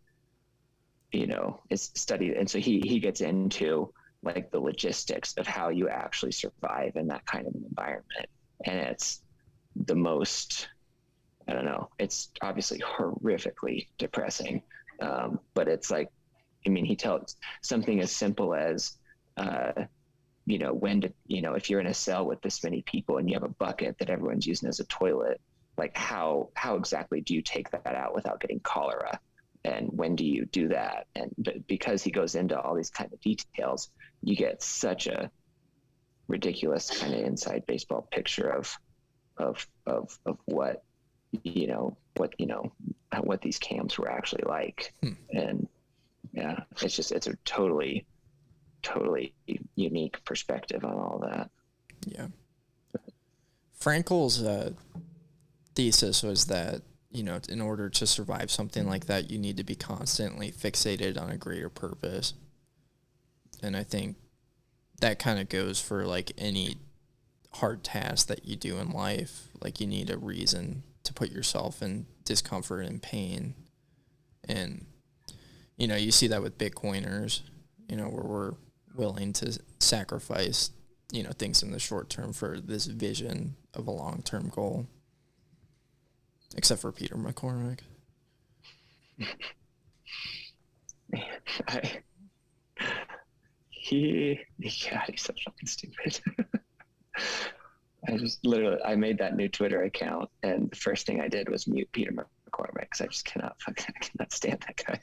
[SPEAKER 10] And so he gets into like the logistics of how you actually survive in that kind of an environment. And it's the most, I don't know, it's obviously horrifically depressing. But it's like, he tells something as simple as, if you're in a cell with this many people and you have a bucket that everyone's using as a toilet, like how exactly do you take that out without getting cholera? And when do you do that? And because he goes into all these kind of details, you get such a ridiculous kind of inside baseball picture of what these camps were actually like. And yeah, it's a totally unique perspective on all that.
[SPEAKER 9] Yeah. Frankel's thesis was that, in order to survive something like that, you need to be constantly fixated on a greater purpose. And I think that kind of goes for like any hard task that you do in life. Like you need a reason to put yourself in discomfort and pain. And, you see that with Bitcoiners, where we're willing to sacrifice, things in the short term for this vision of a long-term goal. Except for Peter McCormack.
[SPEAKER 10] He's so fucking stupid. I made that new Twitter account, and the first thing I did was mute Peter McCormick because I just cannot stand that guy.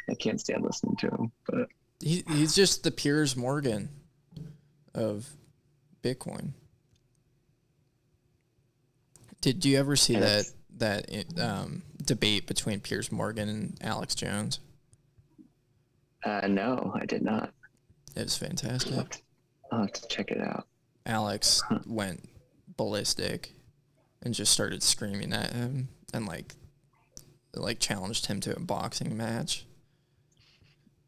[SPEAKER 10] I can't stand listening to him. But
[SPEAKER 9] He's just the Piers Morgan of Bitcoin. Did you ever see that debate between Piers Morgan and Alex Jones?
[SPEAKER 10] no, I did not.
[SPEAKER 9] It was fantastic.
[SPEAKER 10] I'll have to check it out.
[SPEAKER 9] Alex went ballistic and just started screaming at him and like challenged him to a boxing match.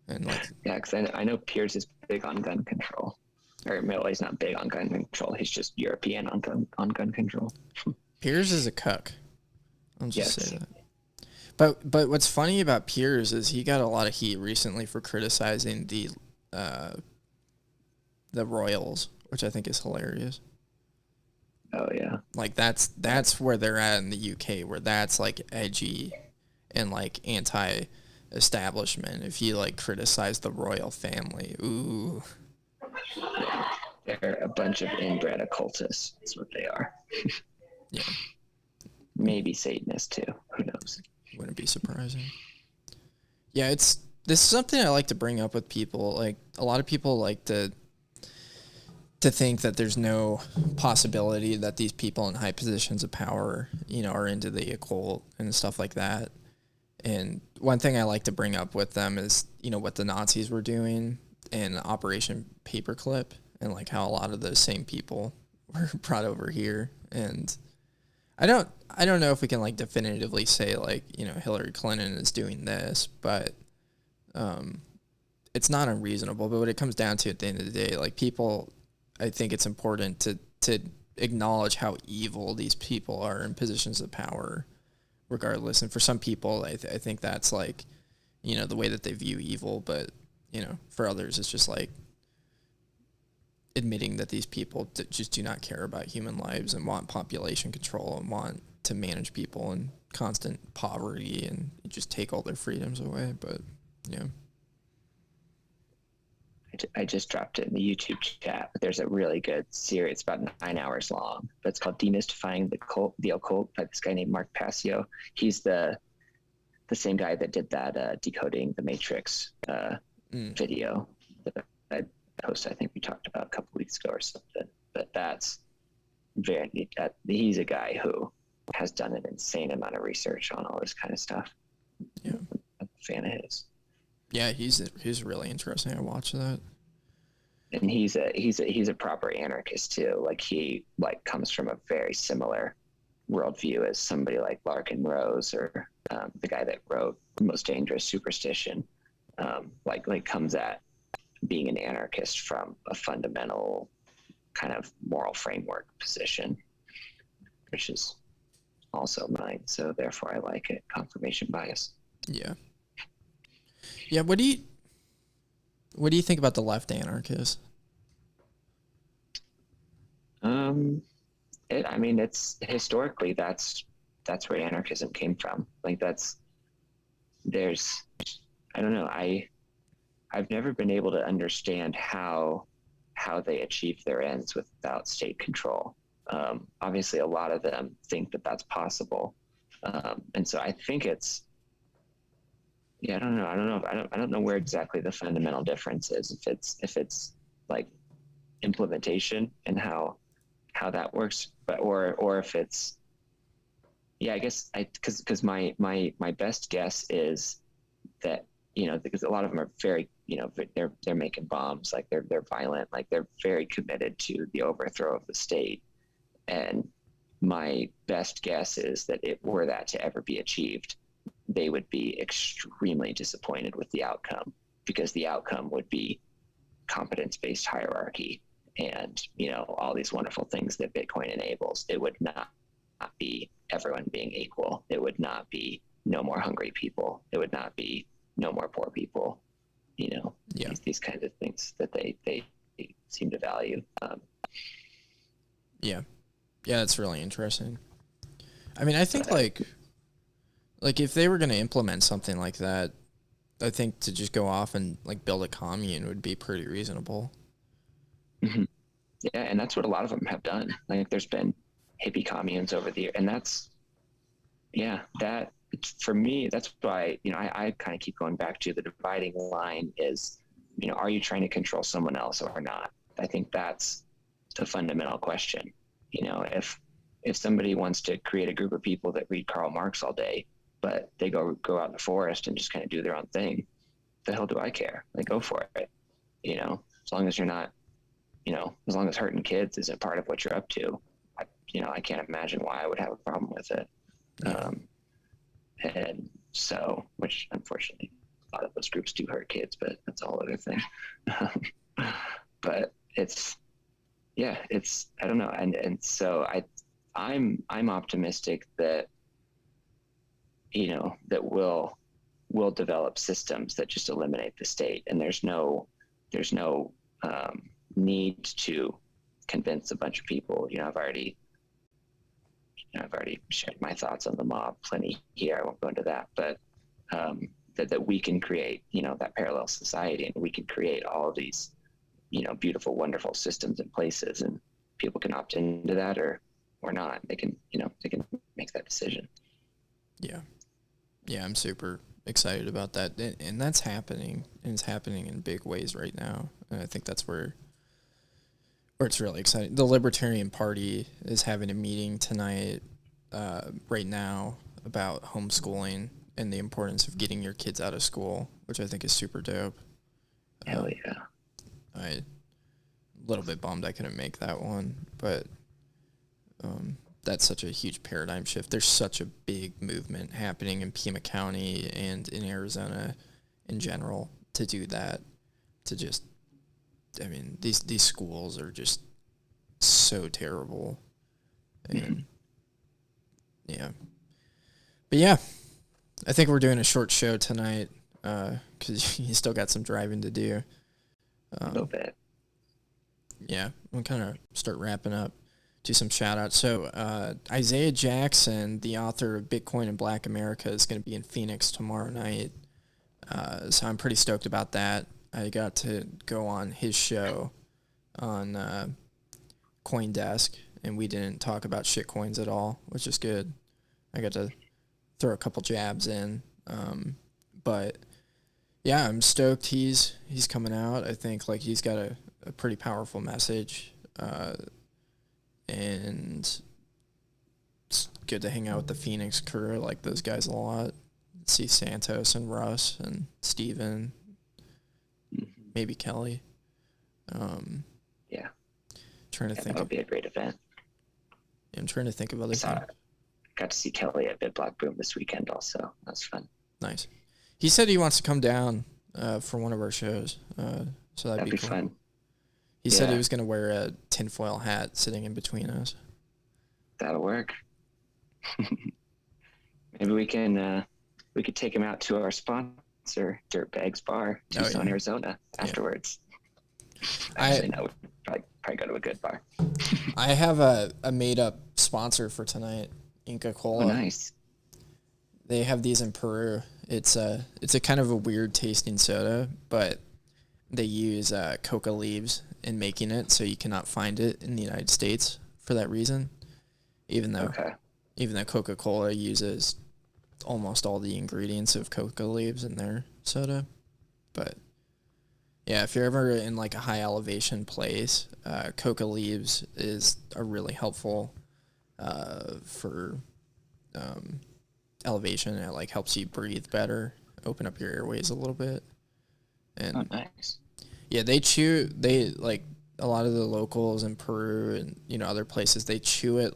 [SPEAKER 9] And
[SPEAKER 10] yeah, because I know Piers is big on gun control. Or well, he's not big on gun control. He's just European on gun control.
[SPEAKER 9] Piers is a cuck. I'll just
[SPEAKER 10] Yes.
[SPEAKER 9] say that. But what's funny about Piers is he got a lot of heat recently for criticizing the Royals, which I think is hilarious.
[SPEAKER 10] Oh yeah.
[SPEAKER 9] Like that's where they're at in the UK, where that's like edgy and like anti-establishment. If you like criticize the royal family, ooh.
[SPEAKER 10] They're a bunch of inbred occultists. That's what they are.
[SPEAKER 9] Yeah.
[SPEAKER 10] Maybe Satanists too. Who knows?
[SPEAKER 9] Wouldn't be surprising. Yeah, this is something I like to bring up with people. Like a lot of people like to think that there's no possibility that these people in high positions of power, are into the occult and stuff like that. And one thing I like to bring up with them is, what the Nazis were doing in Operation Paperclip, and like how a lot of those same people were brought over here. And I don't know if we can like definitively say like, Hillary Clinton is doing this, but it's not unreasonable. But what it comes down to at the end of the day, like people, I think it's important to acknowledge how evil these people are in positions of power, regardless. And for some people, I think that's like, the way that they view evil. But, for others, it's just like admitting that these people just do not care about human lives and want population control and want to manage people in constant poverty and just take all their freedoms away. But, yeah.
[SPEAKER 10] I just dropped it in the YouTube chat, but there's a really good series. It's about 9 hours long, but it's called Demystifying the Occult by this guy named Mark Passio. He's the same guy that did that Decoding the Matrix video that I posted. I think we talked about a couple weeks ago or something. But that's very neat. He's a guy who has done an insane amount of research on all this kind of stuff.
[SPEAKER 9] Yeah,
[SPEAKER 10] I'm a fan of his.
[SPEAKER 9] Yeah, he's really interesting. I watched that.
[SPEAKER 10] And he's a proper anarchist too. Like he comes from a very similar worldview as somebody like Larkin Rose or the guy that wrote Most Dangerous Superstition. Like comes at being an anarchist from a fundamental kind of moral framework position, which is also mine. So therefore I like it. Confirmation bias.
[SPEAKER 9] Yeah. Yeah, what do you think about the left anarchists?
[SPEAKER 10] It's historically that's where anarchism came from. Like I don't know. I've never been able to understand how they achieve their ends without state control. Obviously, a lot of them think that that's possible, and so I think it's. Yeah, I don't know. I don't know where exactly the fundamental difference is. If it's like implementation and how that works, but or if it's. Yeah, I guess because my best guess is that because a lot of them are very they're making bombs, like they're violent, like they're very committed to the overthrow of the state, and my best guess is that were that to ever be achieved, they would be extremely disappointed with the outcome, because the outcome would be competence-based hierarchy and all these wonderful things that Bitcoin enables. It would not be everyone being equal. It would not be no more hungry people. It would not be no more poor people. These kinds of things that they seem to value.
[SPEAKER 9] Yeah, that's really interesting. I mean, I think like if they were going to implement something like that, I think to just go off and like build a commune would be pretty reasonable.
[SPEAKER 10] Mm-hmm. Yeah, and that's what a lot of them have done. Like there's been hippie communes over the year, and that's, yeah, that for me, that's why, I kind of keep going back to the dividing line is, are you trying to control someone else or not? I think that's the fundamental question. If somebody wants to create a group of people that read Karl Marx all day, but they go out in the forest and just kind of do their own thing, the hell do I care? Like, go for it. As long as you're not, as long as hurting kids isn't part of what you're up to, I can't imagine why I would have a problem with it. And so, which unfortunately, a lot of those groups do hurt kids, but that's a whole other thing. But I don't know. And so I'm optimistic that, that we'll develop systems that just eliminate the state, and there's no need to convince a bunch of people. I've already shared my thoughts on the mob plenty here. I won't go into that, but that we can create, that parallel society, and we can create all of these, beautiful, wonderful systems and places, and people can opt into that or not. They can make that decision.
[SPEAKER 9] Yeah, I'm super excited about that, and that's happening, and it's happening in big ways right now. And I think that's where it's really exciting. The Libertarian Party is having a meeting tonight, right now, about homeschooling and the importance of getting your kids out of school, which I think is super dope.
[SPEAKER 10] Hell yeah.
[SPEAKER 9] I'm a little bit bummed I couldn't make that one, but that's such a huge paradigm shift. There's such a big movement happening in Pima County and in Arizona in general to do that, to just, these schools are just so terrible. And but yeah, I think we're doing a short show tonight, because you still got some driving to do.
[SPEAKER 10] A little bit.
[SPEAKER 9] Yeah, we'll kind of start wrapping up. Do some shout outs. So Isaiah Jackson, the author of Bitcoin and Black America, is going to be in Phoenix tomorrow night. So I'm pretty stoked about that. I got to go on his show on CoinDesk, and we didn't talk about shit coins at all, which is good. I got to throw a couple jabs in. But yeah, I'm stoked he's coming out. I think he's got a pretty powerful message. And it's good to hang out with the Phoenix crew. I like those guys a lot. See Santos and Russ and Steven, maybe Kelly.
[SPEAKER 10] Yeah.
[SPEAKER 9] Trying to think.
[SPEAKER 10] That'll be a great event.
[SPEAKER 9] I'm trying to think of other things.
[SPEAKER 10] Got to see Kelly at Bit Block Boom this weekend also. That's fun.
[SPEAKER 9] Nice. He said he wants to come down for one of our shows. So that'd be cool.
[SPEAKER 10] Fun.
[SPEAKER 9] He said he was going to wear a tinfoil hat sitting in between us.
[SPEAKER 10] That'll work. Maybe we could take him out to our sponsor, Dirtbags Bar, Tucson, Arizona, afterwards. Actually, no, we'd probably go to a good bar.
[SPEAKER 9] I have a made-up sponsor for tonight, Inca Cola.
[SPEAKER 10] Oh, nice.
[SPEAKER 9] They have these in Peru. It's a kind of a weird tasting soda, but they use coca leaves in making it, so you cannot find it in the United States for that reason. Even though Coca-Cola uses almost all the ingredients of coca leaves in their soda. But yeah, if you're ever in a high elevation place, coca leaves is a really helpful for elevation. It helps you breathe better, open up your airways a little bit. And
[SPEAKER 10] nice.
[SPEAKER 9] Yeah, a lot of the locals in Peru and other places, they chew it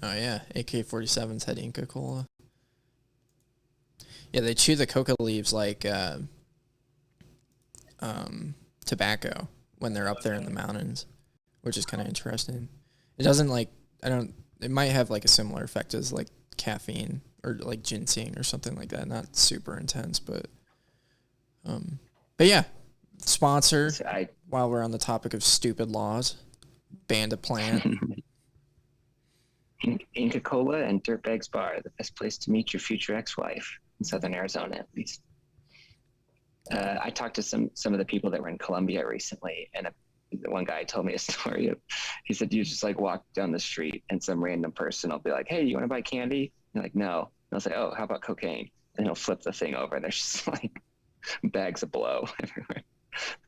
[SPEAKER 9] AK-47's had Inca Cola. Yeah, they chew the coca leaves like tobacco when they're up there in the mountains, which is kind of interesting. It doesn't it might have a similar effect as caffeine or ginseng or something like that. Not super intense, but yeah, sponsor, while we're on the topic of stupid laws, banned a plant.
[SPEAKER 10] Inca Cola and Dirtbags Bar, the best place to meet your future ex-wife in Southern Arizona, at least. I talked to some of the people that were in Colombia recently, and the one guy told me a story of, he said, you just like walk down the street and some random person will be like, hey, you want to buy candy? And like, no. And I was like, oh, how about cocaine? And he'll flip the thing over and there's just like bags of blow everywhere.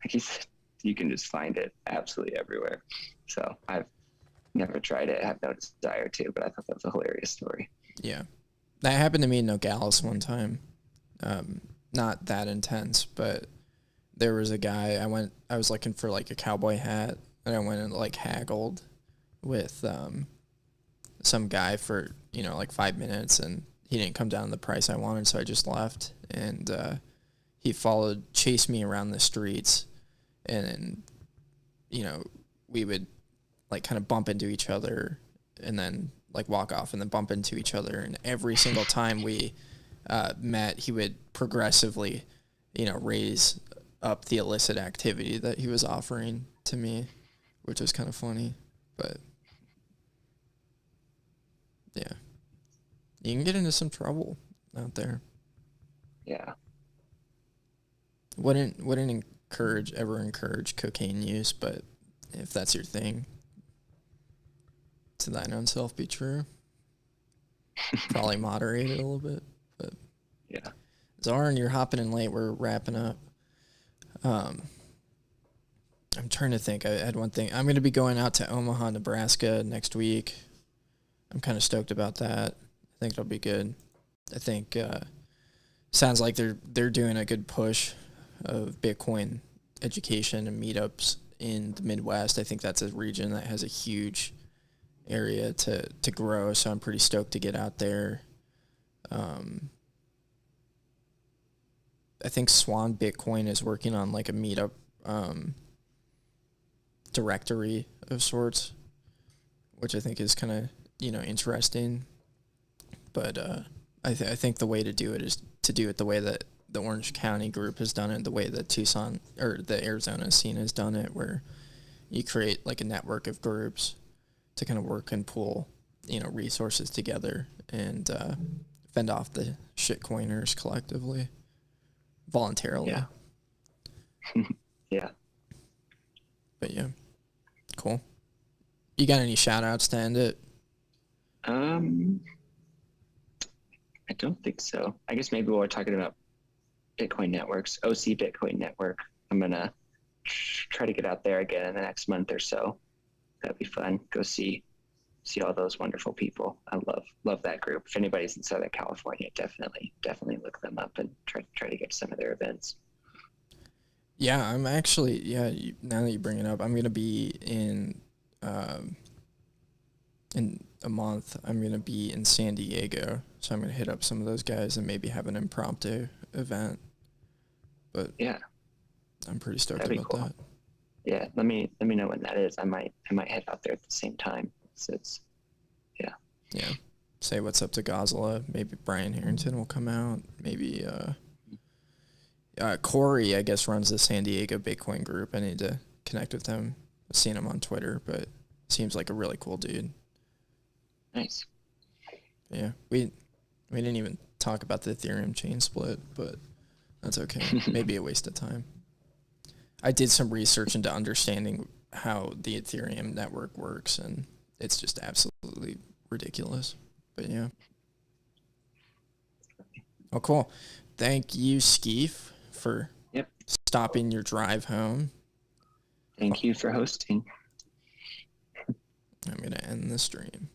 [SPEAKER 10] Like he said, you can just find it absolutely everywhere. So I've never tried it. I have no desire to, but I thought that was a hilarious story.
[SPEAKER 9] Yeah. That happened to me in Nogales one time. Not that intense, but there was a guy, I was looking for like a cowboy hat, and I went and like haggled with some guy for, like 5 minutes, and he didn't come down to the price I wanted, so I just left. And he chased me around the streets, and we would like kind of bump into each other and then like walk off and then bump into each other. And every single time we met, he would progressively, raise up the illicit activity that he was offering to me, which was kind of funny. But yeah, you can get into some trouble out there.
[SPEAKER 10] Yeah.
[SPEAKER 9] Wouldn't ever encourage cocaine use, but if that's your thing, to thine own self be true. Probably moderate it a little bit, but
[SPEAKER 10] yeah.
[SPEAKER 9] Zarn, you're hopping in late. We're wrapping up. I'm trying to think. I had one thing. I'm going to be going out to Omaha, Nebraska next week. I'm kind of stoked about that. I think it'll be good. I think sounds like they're doing a good push of Bitcoin education and meetups in the Midwest. I think that's a region that has a huge area to grow, so I'm pretty stoked to get out there. I think Swan Bitcoin is working on like a meetup directory of sorts, which I think is kind of interesting. But I think the way to do it is to do it the way that the Orange County group has done it, the way that Tucson or the Arizona scene has done it, where you create like a network of groups to kind of work and pool, resources together and fend off the shitcoiners collectively, voluntarily.
[SPEAKER 10] Yeah. Yeah.
[SPEAKER 9] But yeah, cool. You got any shout outs to end it?
[SPEAKER 10] I don't think so. I guess maybe while we're talking about Bitcoin networks, OC Bitcoin Network, I'm going to try to get out there again in the next month or so. That'd be fun. Go see all those wonderful people. I love that group. If anybody's in Southern California, definitely look them up and try to get to some of their events.
[SPEAKER 9] Yeah, I'm actually, now that you bring it up, I'm going to be in a month. I'm going to be in San Diego, so I'm going to hit up some of those guys and maybe have an impromptu event. But
[SPEAKER 10] yeah,
[SPEAKER 9] I'm pretty stoked
[SPEAKER 10] That'd be
[SPEAKER 9] about
[SPEAKER 10] cool.
[SPEAKER 9] that.
[SPEAKER 10] Yeah, let me know when that is. I might head out there at the same time. So it's
[SPEAKER 9] Yeah. Say what's up to Gosla. Maybe Brian Harrington will come out. Maybe Corey, I guess, runs the San Diego Bitcoin group. I need to connect with him. I've seen him on Twitter, but seems like a really cool dude.
[SPEAKER 10] Nice.
[SPEAKER 9] Yeah. We didn't even talk about the Ethereum chain split, but that's okay. Maybe a waste of time. I did some research into understanding how the Ethereum network works, and it's just absolutely ridiculous. But yeah. Oh, cool. Thank you, Skeef, for stopping your drive home.
[SPEAKER 10] Thank you for hosting.
[SPEAKER 9] I'm going to end the stream.